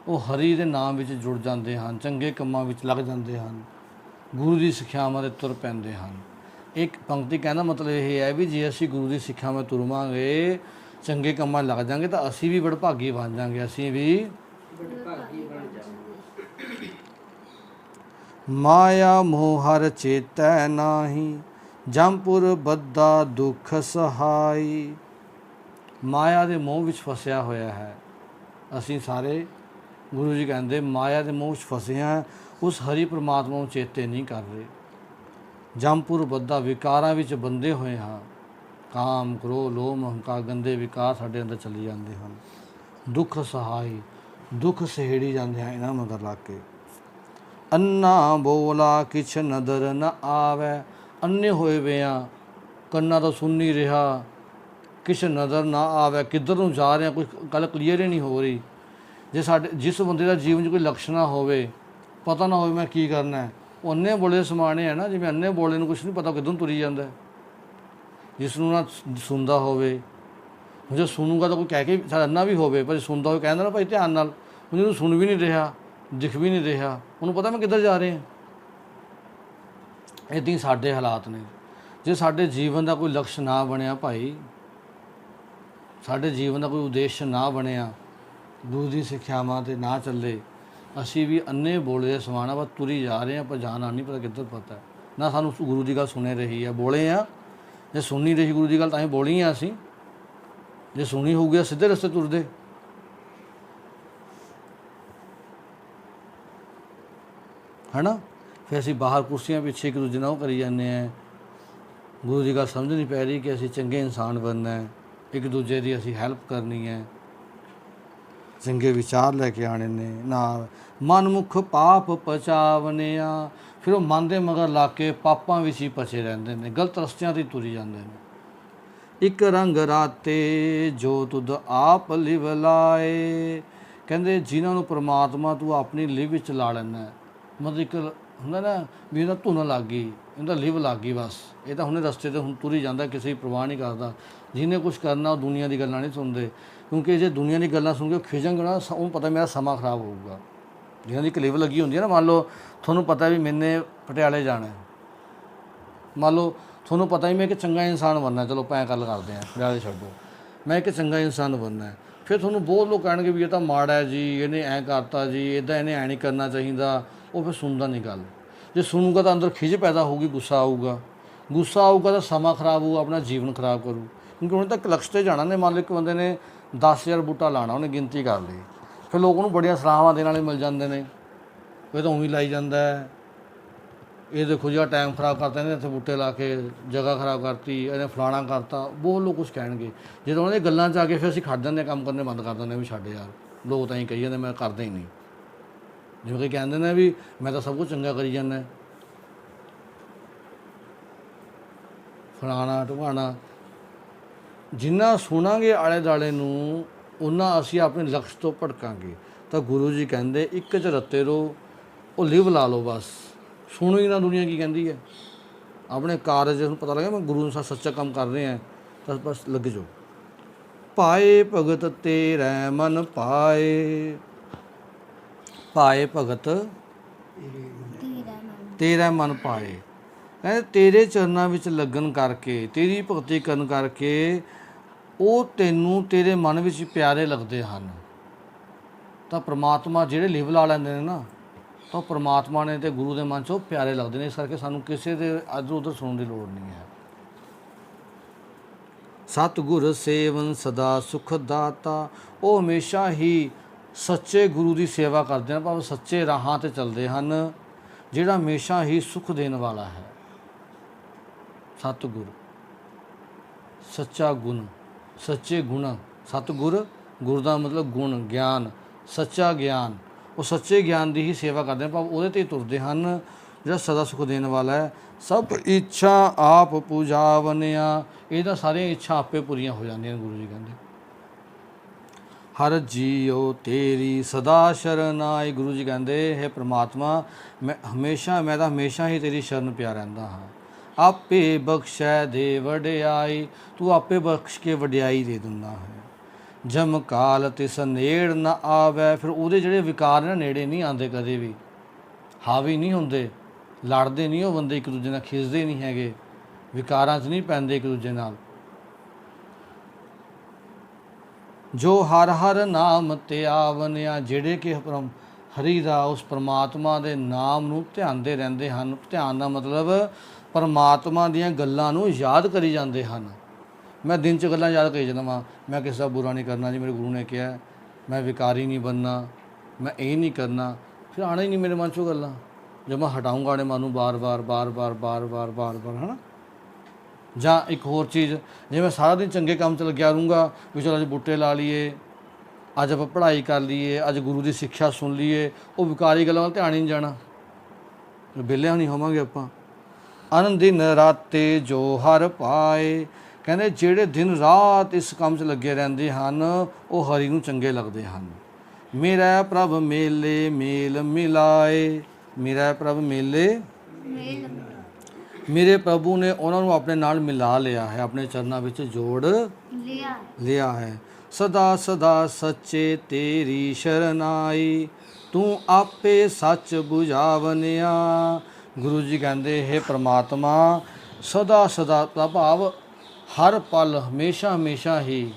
Speaker 1: ਉਹ ਹਰੀ ਦੇ ਨਾਮ ਵਿੱਚ ਜੁੜ ਜਾਂਦੇ ਹਨ, ਚੰਗੇ ਕੰਮਾਂ ਵਿੱਚ ਲੱਗ ਜਾਂਦੇ ਹਨ, ਗੁਰੂ ਦੀ ਸਿੱਖਿਆਵਾਂ 'ਤੇ ਤੁਰ ਪੈਂਦੇ ਹਨ। ਇੱਕ ਪੰਕਤੀ ਕਹਿਣ ਦਾ ਮਤਲਬ ਇਹ ਹੈ ਵੀ ਜੇ ਅਸੀਂ ਗੁਰੂ ਦੀ ਸਿੱਖਿਆਵਾਂ ਤੁਰਵਾਂਗੇ, ਚੰਗੇ ਕੰਮਾਂ ਲੱਗ ਜਾਵਾਂਗੇ, ਤਾਂ ਅਸੀਂ ਵੀ ਵਡਭਾਗੀ ਬਣ ਜਾਵਾਂਗੇ, ਅਸੀਂ ਵੀ ਵਡਭਾਗੀ ਬਣ ਜਾਵਾਂਗੇ। ਮਾਇਆ ਮੋਹ ਹਰ ਚੇਤੈ ਨਾਹੀ, ਜੰਪੁਰ ਬੱਧਾ ਦੁੱਖ ਸਹਾਈ। ਮਾਇਆ ਦੇ ਮੋਹ ਵਿੱਚ ਫਸਿਆ ਹੋਇਆ ਹੈ ਅਸੀਂ ਸਾਰੇ। ਗੁਰੂ ਜੀ ਕਹਿੰਦੇ ਮਾਇਆ ਦੇ ਮੋਹ ਵਿੱਚ ਫਸੇ ਹਾਂ, ਉਸ ਹਰੀ ਪ੍ਰਮਾਤਮਾ ਨੂੰ ਚੇਤੇ ਨਹੀਂ ਕਰ ਰਹੇ। ਜੰਪੁਰ ਬੱਧਾ, ਵਿਕਾਰਾਂ ਵਿੱਚ ਬੰਦੇ ਹੋਏ ਹਾਂ, ਕਾਮ ਕ੍ਰੋਧ ਲੋਭ ਹੰਕਾਰ, ਗੰਦੇ ਵਿਕਾਰ ਸਾਡੇ ਅੰਦਰ ਚੱਲੀ ਜਾਂਦੇ ਹਨ। ਦੁੱਖ ਸਹਾਈ, ਦੁੱਖ ਸਹੇੜੀ ਜਾਂਦੇ ਹਾਂ ਇਹਨਾਂ ਮਗਰ ਲੱਗ ਕੇ। ਅੰਨਾ ਬੋਲਾ ਕਿਛ ਨਦਰ ਨ ਆਵੈ, ਅੰਨੇ ਹੋਏ ਵੇ ਹਾਂ, ਕੰਨਾਂ ਤੋਂ ਸੁਣ ਨਹੀਂ ਰਿਹਾ, ਕਿਛ ਨਜ਼ਰ ਨਾ ਆਵੇ, ਕਿੱਧਰ ਨੂੰ ਜਾ ਰਹੇ ਹਾਂ, ਕੋਈ ਗੱਲ ਕਲੀਅਰ ਹੀ ਨਹੀਂ ਹੋ ਰਹੀ। ਜੇ ਜਿਸ ਬੰਦੇ ਦਾ ਜੀਵਨ 'ਚ ਕੋਈ ਲਕਸ਼ ਨਾ ਹੋਵੇ, ਪਤਾ ਨਾ ਹੋਵੇ ਮੈਂ ਕੀ ਕਰਨਾ ਹੈ, ਉਹ ਅੰਨੇ ਬੋਲੇ ਸਮਾਣੇ ਹੈ ਨਾ। ਜਿਵੇਂ ਅੰਨੇ ਬੋਲੇ ਨੂੰ ਕੁਛ ਨਹੀਂ ਪਤਾ ਕਿੱਧਰ ਨੂੰ ਤੁਰੀ ਜਾਂਦਾ। ਜਿਸ ਨੂੰ ਨਾ ਸੁਣਦਾ ਹੋਵੇ, ਜੇ ਸੁਣੂਗਾ ਤਾਂ ਕੋਈ ਕਹਿ ਕੇ ਸਾਡਾ ਅੰਨਾ ਵੀ ਹੋਵੇ, ਪਰ ਸੁਣਦਾ ਹੋਵੇ ਕਹਿੰਦਾ ਨਾ ਭਾਈ ਧਿਆਨ ਨਾਲ, ਉਹਨੂੰ ਸੁਣ ਵੀ ਨਹੀਂ ਰਿਹਾ, ਦਿਖ ਵੀ ਨਹੀਂ ਰਿਹਾ, ਉਹਨੂੰ ਪਤਾ ਮੈਂ ਕਿੱਧਰ ਜਾ ਰਿਹਾ। ਇੱਦਾਂ ਹੀ ਸਾਡੇ ਹਾਲਾਤ ਨੇ। ਜੇ ਸਾਡੇ ਜੀਵਨ ਦਾ ਕੋਈ ਲਕਸ਼ ਨਾ ਬਣਿਆ ਭਾਈ, ਸਾਡੇ ਜੀਵਨ ਦਾ ਕੋਈ ਉਦੇਸ਼ ਨਾ ਬਣਿਆ, ਗੁਰੂ ਦੀ ਸਿੱਖਿਆਵਾਂ 'ਤੇ ਨਾ ਚੱਲੇ, ਅਸੀਂ ਵੀ ਅੰਨੇ ਬੋਲੇ ਸਮਾਣਾ ਬਸ ਤੁਰੀ ਜਾ ਰਹੇ ਹਾਂ, ਪਰ ਜਾਣਾ ਨਹੀਂ ਪਤਾ ਕਿੱਧਰ। ਪਤਾ ਨਾ ਸਾਨੂੰ ਗੁਰੂ ਦੀ ਗੱਲ ਸੁਣੇ ਰਹੀ ਹੈ, ਬੋਲੇ ਆ। ਜੇ ਸੁਣੀ ਰਹੀ ਗੁਰੂ ਦੀ ਗੱਲ ਤਾਂ ਹੀ ਬੋਲੀ ਆ ਅਸੀਂ। ਜੇ ਸੁਣੀ ਹੋਊਗੀ ਸਿੱਧੇ ਰਸਤੇ ਤੁਰਦੇ। ਹੈ ਨਾ। ਫਿਰ ਅਸੀਂ ਬਾਹਰ ਕੁਰਸੀਆਂ ਪਿੱਛੇ ਇੱਕ ਦੂਜੇ ਨਾਲ ਉਹ ਕਰੀ ਜਾਂਦੇ ਹਾਂ। ਗੁਰੂ ਦੀ ਗੱਲ ਸਮਝ ਨਹੀਂ ਪੈ ਰਹੀ ਕਿ ਅਸੀਂ ਚੰਗੇ ਇਨਸਾਨ ਬਣਨਾ ਹੈ, ਇੱਕ ਦੂਜੇ ਦੀ ਅਸੀਂ ਹੈਲਪ ਕਰਨੀ ਹੈ, ਚੰਗੇ ਵਿਚਾਰ ਲੈ ਕੇ ਆਉਣੇ ਨੇ ਨਾਲ। ਮਨਮੁਖ ਪਾਪ ਪਚਾਵਨਿਆ, ਫਿਰ ਉਹ ਮਨ ਦੇ ਮਗਰ ਲਾ ਕੇ ਪਾਪਾਂ ਵਿੱਚ ਹੀ ਪਚੇ ਰਹਿੰਦੇ ਨੇ, ਗਲਤ ਰਸਤਿਆਂ 'ਤੇ ਤੁਰੀ ਜਾਂਦੇ ਨੇ। ਇੱਕ ਰੰਗ ਰਾਤੇ ਜੋ ਤੁਧ ਆਪ ਲਿਵ ਲਾਏ, ਕਹਿੰਦੇ ਜਿਨ੍ਹਾਂ ਨੂੰ ਪ੍ਰਮਾਤਮਾ ਤੂੰ ਆਪਣੀ ਲਿਵ ਵਿੱਚ ਲਾ ਲੈਂਦਾ। ਮਤਲਬ ਇੱਕ ਹੁੰਦਾ ਨਾ ਵੀ ਇਹਦਾ ਧੁਨ ਲੱਗ ਗਈ, ਇਹਦਾ ਲਿਵ ਲੱਗ ਗਈ, ਬਸ ਇਹ ਤਾਂ ਹੁਣੇ ਰਸਤੇ 'ਤੇ ਹੁਣ ਤੁਰੀ ਜਾਂਦਾ, ਕਿਸੇ ਦੀ ਪ੍ਰਵਾਹ ਨਹੀਂ ਕਰਦਾ। ਜਿਹਨੇ ਕੁਛ ਕਰਨਾ ਉਹ ਦੁਨੀਆ ਦੀ ਗੱਲਾਂ ਨਹੀਂ ਸੁਣਦੇ, ਕਿਉਂਕਿ ਜੇ ਦੁਨੀਆ ਦੀ ਗੱਲਾਂ ਸੁਣ ਕੇ ਖਿਜਣਗੇ ਨਾ, ਉਹਨੂੰ ਪਤਾ ਮੇਰਾ ਸਮਾਂ ਖਰਾਬ ਹੋਊਗਾ। ਜਿਹਨਾਂ ਦੀ ਇੱਕ ਲਿਵ ਲੱਗੀ ਹੁੰਦੀ ਹੈ ਨਾ, ਮੰਨ ਲਓ ਤੁਹਾਨੂੰ ਪਤਾ ਵੀ ਮੈਨੇ ਪਟਿਆਲੇ ਜਾਣਾ, ਮੰਨ ਲਓ ਤੁਹਾਨੂੰ ਪਤਾ ਹੀ ਮੈਂ ਇੱਕ ਚੰਗਾ ਇਨਸਾਨ ਬਣਨਾ, ਚਲੋ ਆਪਾਂ ਗੱਲ ਕਰਦੇ ਹਾਂ, ਪਟਿਆਲੇ ਛੱਡੋ, ਮੈਂ ਇੱਕ ਚੰਗਾ ਇਨਸਾਨ ਬਣਨਾ। ਫਿਰ ਤੁਹਾਨੂੰ ਬਹੁਤ ਲੋਕ ਕਹਿਣਗੇ ਵੀ ਇਹ ਤਾਂ ਮਾੜਾ ਹੈ ਜੀ, ਇਹਨੇ ਐਂ ਕਰਤਾ ਜੀ, ਇੱਦਾਂ ਇਹਨੇ ਐਂ ਨਹੀਂ ਕਰਨਾ ਚਾਹੀਦਾ। ਉਹ ਫਿਰ ਸੁਣਦਾ ਨਹੀਂ ਗੱਲ। ਜੇ ਸੁਣੂਗਾ ਤਾਂ ਅੰਦਰ ਖਿਝ ਪੈਦਾ ਹੋਊਗੀ, ਗੁੱਸਾ ਆਊਗਾ, ਗੁੱਸਾ ਆਊਗਾ ਤਾਂ ਸਮਾਂ ਖਰਾਬ ਹੋਊ, ਆਪਣਾ ਜੀਵਨ ਖਰਾਬ ਕਰੂ। ਕਿਉਂਕਿ ਹੁਣ ਤੱਕ ਲਕਸ਼ ਤੇ ਜਾਣਾ ਨੇ। ਮੰਨ ਲਓ ਇੱਕ ਬੰਦੇ ਨੇ 10,000 ਬੂਟਾ ਲਾਉਣਾ, ਉਹਨੇ ਗਿਣਤੀ ਕਰ ਲਈ, ਫਿਰ ਲੋਕ ਉਹਨੂੰ ਬੜੀਆਂ ਸਲਾਹਾਂ ਦੇਣ ਵਾਲੇ ਮਿਲ ਜਾਂਦੇ ਨੇ, ਇਹ ਤਾਂ ਉਵੇਂ ਲਾਈ ਜਾਂਦਾ ਹੈ, ਇਹ ਦੇਖੋ ਜੀ ਆਹ ਟਾਈਮ ਖਰਾਬ ਕਰਤਾ, ਇਹਨੇ ਇੱਥੇ ਬੂਟੇ ਲਾ ਕੇ ਜਗ੍ਹਾ ਖਰਾਬ ਕਰਤੀ, ਇਹਨੇ ਫਲਾਣਾ ਕਰਤਾ, ਬਹੁਤ ਲੋਕ ਕੁਛ ਕਹਿਣਗੇ। ਜਦੋਂ ਉਹਨਾਂ ਦੀਆਂ ਗੱਲਾਂ 'ਚ ਆ ਕੇ ਫਿਰ ਅਸੀਂ ਖੜ ਜਾਂਦੇ ਹਾਂ, ਕੰਮ ਕਰਨੇ ਬੰਦ ਕਰ ਦਿੰਦੇ ਹਾਂ ਵੀ ਛੱਡ ਯਾਰ, ਲੋਕ ਤਾਂ ਹੀ ਕਹੀ ਜਾਂਦੇ, ਮੈਂ ਕਰਦਾ ਹੀ ਨਹੀਂ। ਜਿਵੇਂ ਕਿ ਕਹਿੰਦੇ ਨੇ ਵੀ ਮੈਂ ਤਾਂ ਸਭ ਕੁਝ ਚੰਗਾ ਕਰੀ ਜਾਂਦਾ, ਫਲਾਣਾ ਢਵਾਣਾ। ਜਿੰਨਾ ਸੁਣਾਂਗੇ ਆਲੇ ਦੁਆਲੇ ਨੂੰ, ਉਹਨਾਂ ਅਸੀਂ ਆਪਣੇ ਲਕਸ਼ ਤੋਂ ਭਟਕਾਂਗੇ। ਤਾਂ ਗੁਰੂ ਜੀ ਕਹਿੰਦੇ ਇੱਕ 'ਚ ਰੱਤੇ ਰਹੋ, ਉਹ ਲਿਵ ਲਾ ਲਓ ਬਸ, ਸੁਣੋ ਹੀ ਨਾ ਦੁਨੀਆ ਕੀ ਕਹਿੰਦੀ ਹੈ। ਆਪਣੇ ਕਾਰਜ ਨੂੰ ਪਤਾ ਲੱਗਾ ਮੈਂ ਗੁਰੂ ਨਾਲ ਸੱਚਾ ਕੰਮ ਕਰ ਰਿਹਾ, ਤਾਂ ਬਸ ਲੱਗ ਜਾਓ। ਪਾਏ ਭਗਤ ਤੇਰੇ ਮਨ ਪਾਏ, ਪਾਏ ਭਗਤ ਤੇਰਾ ਮਨ ਪਾਏ। ਕਹਿੰਦੇ ਤੇਰੇ ਚਰਨਾਂ ਵਿੱਚ ਲੱਗਣ ਕਰਕੇ, ਤੇਰੀ ਭਗਤੀ ਕਰਨ ਕਰਕੇ ਉਹ ਤੈਨੂੰ ਤੇਰੇ ਮਨ ਵਿੱਚ ਪਿਆਰੇ ਲੱਗਦੇ ਹਨ। ਤਾਂ ਪ੍ਰਮਾਤਮਾ ਜਿਹੜੇ ਲਿਵ ਲਾ ਲੈਂਦੇ ਨੇ ਨਾ, ਤਾਂ ਪ੍ਰਮਾਤਮਾ ਨੇ ਤੇ ਗੁਰੂ ਦੇ ਮਨ 'ਚ ਉਹ ਪਿਆਰੇ ਲੱਗਦੇ ਨੇ। ਇਸ ਕਰਕੇ ਸਾਨੂੰ ਕਿਸੇ ਦੇ ਇੱਧਰ ਉੱਧਰ ਸੁਣਨ ਦੀ ਲੋੜ ਨਹੀਂ ਹੈ। ਸਤਿਗੁਰ ਸੇਵਨ ਸਦਾ ਸੁਖ ਦਾਤਾ, ਉਹ ਹਮੇਸ਼ਾ ਹੀ ਸੱਚੇ ਗੁਰੂ ਦੀ ਸੇਵਾ ਕਰਦੇ ਹਨ, ਭਾਵੇਂ ਸੱਚੇ ਰਾਹਾਂ 'ਤੇ ਚੱਲਦੇ ਹਨ, ਜਿਹੜਾ ਹਮੇਸ਼ਾ ਹੀ ਸੁਖ ਦੇਣ ਵਾਲਾ ਹੈ। ਸਤਿਗੁਰ ਸੱਚਾ ਗੁਣ, ਸੱਚੇ ਗੁਣ। ਸਤਿਗੁਰ, ਗੁਰ ਦਾ ਮਤਲਬ ਗੁਣ, ਗਿਆਨ, ਸੱਚਾ ਗਿਆਨ। ਉਹ ਸੱਚੇ ਗਿਆਨ ਦੀ ਹੀ ਸੇਵਾ ਕਰਦੇ ਹਨ, ਭਾਵ ਉਹਦੇ 'ਤੇ ਹੀ ਤੁਰਦੇ ਹਨ, ਜਿਹੜਾ ਸਦਾ ਸੁਖ ਦੇਣ ਵਾਲਾ ਹੈ। ਸਭ ਇੱਛਾ ਆਪ ਪੁਜਾਵਨਿਆ, ਇਹ ਤਾਂ ਸਾਰੀਆਂ ਇੱਛਾ ਆਪੇ ਪੂਰੀਆਂ ਹੋ ਜਾਂਦੀਆਂ ਨੇ। ਗੁਰੂ ਜੀ ਕਹਿੰਦੇ ਹਰ ਜੀਓ ਤੇਰੀ ਸਦਾ ਸ਼ਰਨ ਆਈ। ਗੁਰੂ ਜੀ ਕਹਿੰਦੇ ਹੈ ਪ੍ਰਮਾਤਮਾ ਮੈਂ ਤਾਂ ਹਮੇਸ਼ਾ ਹੀ ਤੇਰੀ ਸ਼ਰਨ ਪਿਆ ਰਹਿੰਦਾ ਹਾਂ। ਆਪੇ ਬਖਸ਼ੈ ਦੇ ਵਡਿਆਈ, ਤੂੰ ਆਪੇ ਬਖਸ਼ ਕੇ ਵਡਿਆਈ ਦੇ ਦਿੰਦਾ ਹੈ। ਜਮ ਕਾਲ ਤਿਸ ਨੇੜ ਨਾ ਆਵੈ, ਫਿਰ ਉਹਦੇ ਜਿਹੜੇ ਵਿਕਾਰ ਨੇ ਨੇੜੇ ਨਹੀਂ ਆਉਂਦੇ, ਕਦੇ ਵੀ ਹਾਵੀ ਨਹੀਂ ਹੁੰਦੇ, ਲੜਦੇ ਨਹੀਂ ਉਹ ਬੰਦੇ ਇੱਕ ਦੂਜੇ ਨਾਲ, ਖਿੱਚਦੇ ਨਹੀਂ ਹੈਗੇ, ਵਿਕਾਰਾਂ 'ਚ ਨਹੀਂ ਪੈਂਦੇ ਇੱਕ ਦੂਜੇ ਨਾਲ। ਜੋ ਹਰ ਹਰ ਨਾਮ ਧਿਆਵਨਿਆ, ਜਿਹੜੇ ਕਿ ਹਰੀ ਦਾ, ਉਸ ਪਰਮਾਤਮਾ ਦੇ ਨਾਮ ਨੂੰ ਧਿਆਉਂਦੇ ਰਹਿੰਦੇ ਹਨ। ਧਿਆਨ ਦਾ ਮਤਲਬ ਪਰਮਾਤਮਾ ਦੀਆਂ ਗੱਲਾਂ ਨੂੰ ਯਾਦ ਕਰੀ ਜਾਂਦੇ ਹਨ। ਮੈਂ ਦਿਨ 'ਚ ਗੱਲਾਂ ਯਾਦ ਕਰੀ ਜਾਂਦਾ ਵਾਂ, ਮੈਂ ਕਿਸੇ ਦਾ ਬੁਰਾ ਨਹੀਂ ਕਰਨਾ ਜੀ, ਮੇਰੇ ਗੁਰੂ ਨੇ ਕਿਹਾ, ਮੈਂ ਵਿਕਾਰੀ ਨਹੀਂ ਬਣਨਾ, ਮੈਂ ਇਹ ਨਹੀਂ ਕਰਨਾ, ਫਿਰ ਆਉਣਾ ਹੀ ਨਹੀਂ ਮੇਰੇ ਮਨ 'ਚੋਂ ਗੱਲਾਂ। ਜਦ ਮੈਂ ਹਟਾਊਂਗਾ ਆਪਣੇ ਮਨ ਨੂੰ ਬਾਰ-ਬਾਰ ਹੈ ਨਾ। ਜਾਂ ਇੱਕ ਹੋਰ ਚੀਜ਼, ਜੇ ਮੈਂ ਸਾਰਾ ਦਿਨ ਚੰਗੇ ਕੰਮ 'ਚ ਲੱਗਿਆ ਰਹੂੰਗਾ ਵੀ ਚਲੋ ਅੱਜ ਬੂਟੇ ਲਾ ਲਈਏ, ਅੱਜ ਆਪਾਂ ਪੜ੍ਹਾਈ ਕਰ ਲਈਏ, ਅੱਜ ਗੁਰੂ ਦੀ ਸਿੱਖਿਆ ਸੁਣ ਲਈਏ, ਉਹ ਵਿਕਾਰੀ ਗੱਲਾਂ ਵੱਲ ਧਿਆਨ ਹੀ ਨਹੀਂ ਜਾਣਾ, ਵਿਹਲਿਆਂ ਨਹੀਂ ਹੋਵਾਂਗੇ ਆਪਾਂ। ਅਨ ਦਿਨ ਰਾਤੇ ਜੋ ਹਰ ਪਾਏ, ਕਹਿੰਦੇ ਜਿਹੜੇ ਦਿਨ ਰਾਤ ਇਸ ਕੰਮ 'ਚ ਲੱਗੇ ਰਹਿੰਦੇ ਹਨ, ਉਹ ਹਰੀ ਨੂੰ ਚੰਗੇ ਲੱਗਦੇ ਹਨ। ਮੇਰਾ ਪ੍ਰਭ ਮੇਲੇ ਮੇਲ ਮਿਲਾਏ, ਮੇਰਾ ਪ੍ਰਭ ਮੇਲੇ, ਮੇਰੇ ਪ੍ਰਭੂ ਨੇ ਉਹਨਾਂ ਨੂੰ ਆਪਣੇ ਨਾਲ ਮਿਲਾ ਲਿਆ ਹੈ, ਆਪਣੇ ਚਰਨਾਂ ਵਿੱਚ ਜੋੜ ਲਿਆ ਹੈ। ਸਦਾ ਸਦਾ ਸੱਚੇ ਤੇਰੀ ਸ਼ਰਨਾਈ, ਤੂੰ ਆਪੇ ਸੱਚ ਬੁਝਾਵਨਿਆ। ਗੁਰੂ ਜੀ ਕਹਿੰਦੇ ਹੈ ਪ੍ਰਮਾਤਮਾ ਸਦਾ ਸਦਾ ਦਾ ਭਾਵ ਹਰ ਪਲ, ਹਮੇਸ਼ਾ ਹੀ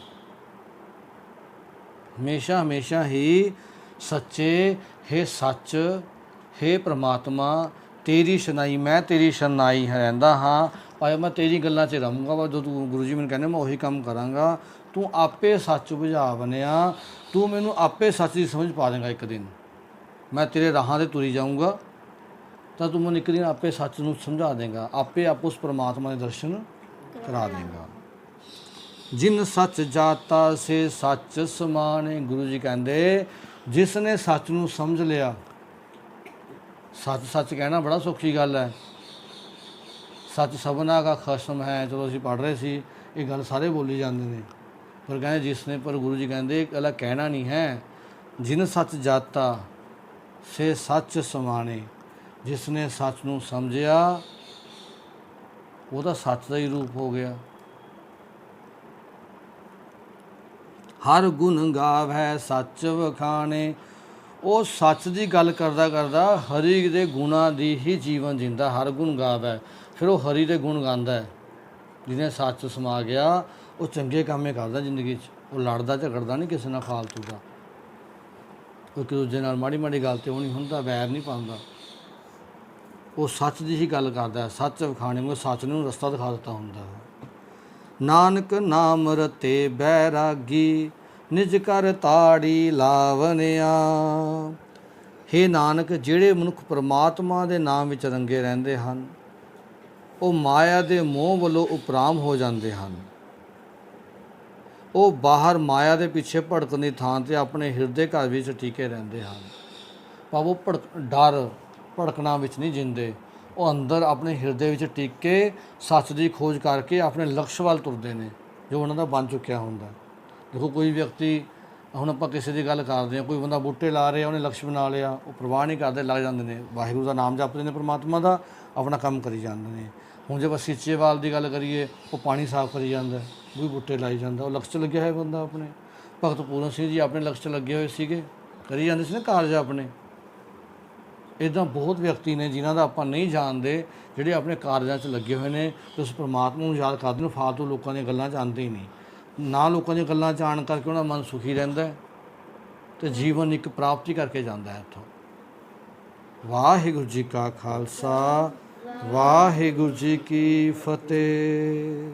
Speaker 1: ਸੱਚੇ ਹੈ, ਸੱਚ ਹੈ ਪ੍ਰਮਾਤਮਾ ਤੇਰੀ ਸ਼ਰਨਾਈ, ਮੈਂ ਤੇਰੀ ਸ਼ਰਨਾਈ ਰਹਿੰਦਾ ਹਾਂ। ਭਾਵੇਂ ਮੈਂ ਤੇਰੀ ਗੱਲਾਂ 'ਚ ਰਹੂੰਗਾ, ਵਾ ਜੋ ਤੂੰ ਗੁਰੂ ਜੀ ਮੈਨੂੰ ਕਹਿੰਦੇ ਮੈਂ ਉਹੀ ਕੰਮ ਕਰਾਂਗਾ। ਤੂੰ ਆਪੇ ਸੱਚ ਬੁਝਾ ਬਣਿਆ, ਤੂੰ ਮੈਨੂੰ ਆਪੇ ਸੱਚ ਦੀ ਸਮਝ ਪਾ ਦੇਂਗਾ। ਇੱਕ ਦਿਨ ਮੈਂ ਤੇਰੇ ਰਾਹਾਂ 'ਤੇ ਤੁਰੀ ਜਾਊਂਗਾ, ਤਾਂ ਤੂੰ ਮੈਨੂੰ ਇੱਕ ਦਿਨ ਆਪੇ ਸੱਚ ਨੂੰ ਸਮਝਾ ਦੇਂਗਾ, ਆਪੇ ਉਸ ਪਰਮਾਤਮਾ ਦੇ ਦਰਸ਼ਨ ਕਰਾ ਦੇਂਗਾ। ਜਿਨ ਸੱਚ ਜਾਤਾ ਸੇ ਸੱਚ ਸਮਾਣੇ। ਗੁਰੂ ਜੀ ਕਹਿੰਦੇ ਜਿਸ ਨੇ ਸੱਚ ਨੂੰ ਸਮਝ ਲਿਆ, ਸੱਚ ਕਹਿਣਾ ਬੜਾ ਸੌਖੀ ਗੱਲ ਹੈ। ਸੱਚ ਸਭਨਾ ਦਾ ਖਸਮ ਹੈ, ਚਲੋ ਅਸੀਂ ਪੜ੍ਹ ਰਹੇ ਸੀ, ਇਹ ਗੱਲ ਸਾਰੇ ਬੋਲੀ ਜਾਂਦੇ ਨੇ, ਪਰ ਕਹਿੰਦੇ ਜਿਸ ਨੇ, ਪਰ ਗੁਰੂ ਜੀ ਕਹਿੰਦੇ ਇਕੱਲਾ ਕਹਿਣਾ ਨਹੀਂ ਹੈ। ਜਿਨ ਸੱਚ ਜਾਤਾ ਸੇ ਸੱਚ ਸਮਾਣੇ, ਜਿਸ ਨੇ ਸੱਚ ਨੂੰ ਸਮਝਿਆ ਉਹ ਤਾਂ ਸੱਚ ਦਾ ਹੀ ਰੂਪ ਹੋ ਗਿਆ। ਹਰ ਗੁਣ ਗਾਵੈ ਸੱਚ ਵਖਾਣੇ, ਉਹ ਸੱਚ ਦੀ ਗੱਲ ਕਰਦਾ ਹਰੀ ਦੇ ਗੁਣਾਂ ਦੀ ਹੀ ਜੀਵਨ ਜਿੰਦਾ। ਹਰ ਗੁਣ ਗਾਵੈ, ਫਿਰ ਉਹ ਹਰੀ ਦੇ ਗੁਣ ਗਾਉਂਦਾ ਹੈ। ਜਿਹਨੇ ਸੱਚ ਸਮਾ ਗਿਆ ਉਹ ਚੰਗੇ ਕੰਮੇ ਕਰਦਾ ਜ਼ਿੰਦਗੀ 'ਚ, ਉਹ ਲੜਦਾ ਝਗੜਦਾ ਨਹੀਂ ਕਿਸੇ ਨਾਲ ਫਾਲਤੂ ਦਾ, ਉਹ ਇੱਕ ਦੂਜੇ ਨਾਲ ਮਾੜੀ ਗੱਲ 'ਤੇ ਉਹ ਨਹੀਂ ਹੁੰਦਾ, ਵੈਰ ਨਹੀਂ ਪਾਉਂਦਾ, ਉਹ ਸੱਚ ਦੀ ਹੀ ਗੱਲ ਕਰਦਾ ਹੈ, ਸੱਚ ਵਿਖਾਣੇ ਨੂੰ, ਸੱਚ ਨੂੰ ਰਸਤਾ ਦਿਖਾ ਦਿੱਤਾ ਹੁੰਦਾ ਹੈ। ਨਾਨਕ ਨਾਮ ਰਤੇ ਬੈਰਾਗੀ, ਨਿਜ ਕਰ ਤਾੜੀ ਲਾਵਨਿਆ। ਹੇ ਨਾਨਕ, ਜਿਹੜੇ ਮਨੁੱਖ ਪਰਮਾਤਮਾ ਦੇ ਨਾਮ ਵਿੱਚ ਰੰਗੇ ਰਹਿੰਦੇ ਹਨ, ਉਹ ਮਾਇਆ ਦੇ ਮੋਹ ਵੱਲੋਂ ਉਪਰਾਮ ਹੋ ਜਾਂਦੇ ਹਨ। ਉਹ ਬਾਹਰ ਮਾਇਆ ਦੇ ਪਿੱਛੇ ਭੜਕਣ ਦੀ ਥਾਂ 'ਤੇ ਆਪਣੇ ਹਿਰਦੇ ਘਰ ਵਿੱਚ ਟਿਕੇ ਰਹਿੰਦੇ ਹਨ। ਭਾਵ ਉਹ ਡਰ ਭੜਕਣਾ ਵਿੱਚ ਨਹੀਂ ਜਿੰਦੇ, ਉਹ ਅੰਦਰ ਆਪਣੇ ਹਿਰਦੇ ਵਿੱਚ ਟਿਕ ਕੇ ਸੱਚ ਦੀ ਖੋਜ ਕਰਕੇ ਆਪਣੇ ਲਕਸ਼ ਵੱਲ ਤੁਰਦੇ ਨੇ, ਜੋ ਉਹਨਾਂ ਦਾ ਬਣ ਚੁੱਕਿਆ ਹੁੰਦਾ। ਦੇਖੋ ਕੋਈ ਵਿਅਕਤੀ, ਹੁਣ ਆਪਾਂ ਕਿਸੇ ਦੀ ਗੱਲ ਕਰਦੇ ਹਾਂ, ਕੋਈ ਬੰਦਾ ਬੂਟੇ ਲਾ ਰਿਹਾ, ਉਹਨੇ ਲਕਸ਼ ਬਣਾ ਲਿਆ, ਉਹ ਪ੍ਰਵਾਹ ਨਹੀਂ ਕਰਦੇ, ਲੱਗ ਜਾਂਦੇ ਨੇ ਵਾਹਿਗੁਰੂ ਦਾ ਨਾਮ ਜਪਦੇ ਨੇ, ਪਰਮਾਤਮਾ ਦਾ ਆਪਣਾ ਕੰਮ ਕਰੀ ਜਾਂਦੇ ਨੇ। ਹੁਣ ਜੇ ਆਪਾਂ ਸੀਚੇਵਾਲ ਦੀ ਗੱਲ ਕਰੀਏ, ਉਹ ਪਾਣੀ ਸਾਫ਼ ਕਰੀ ਜਾਂਦਾ, ਉਹ ਵੀ ਬੂਟੇ ਲਾਈ ਜਾਂਦਾ, ਉਹ ਲਕਸ਼ 'ਚ ਲੱਗਿਆ ਹੋਇਆ ਬੰਦਾ ਆਪਣੇ। ਭਗਤ ਪੂਰਨ ਸਿੰਘ ਜੀ ਆਪਣੇ ਲਕਸ਼ 'ਚ ਲੱਗੇ ਹੋਏ ਸੀਗੇ, ਕਰੀ ਜਾਂਦੇ ਸੀ ਨਾ ਕਾਰਜ ਆਪਣੇ। ਇੱਦਾਂ ਬਹੁਤ ਵਿਅਕਤੀ ਨੇ ਜਿਨ੍ਹਾਂ ਦਾ ਆਪਾਂ ਨਹੀਂ ਜਾਣਦੇ, ਜਿਹੜੇ ਆਪਣੇ ਕਾਰਜਾਂ 'ਚ ਲੱਗੇ ਹੋਏ ਨੇ ਅਤੇ ਉਸ ਪਰਮਾਤਮਾ ਨੂੰ ਯਾਦ ਕਰਦੇ ਨੇ, ਫਾਲਤੂ ਲੋਕਾਂ ਦੀਆਂ ਗੱਲਾਂ 'ਚ ਆਉਂਦੇ ਹੀ ਨਹੀਂ। ਨਾ ਲੋਕਾਂ ਦੀਆਂ ਗੱਲਾਂ 'ਚ ਆਉਣ ਕਰਕੇ ਉਹਨਾਂ ਦਾ ਮਨ ਸੁਖੀ ਰਹਿੰਦਾ ਅਤੇ ਜੀਵਨ ਇੱਕ ਪ੍ਰਾਪਤੀ ਕਰਕੇ ਜਾਂਦਾ ਹੈ ਇੱਥੋਂ। ਵਾਹਿਗੁਰੂ ਜੀ ਕਾ ਖਾਲਸਾ, ਵਾਹਿਗੁਰੂ ਜੀ ਕੀ ਫਤਿਹ।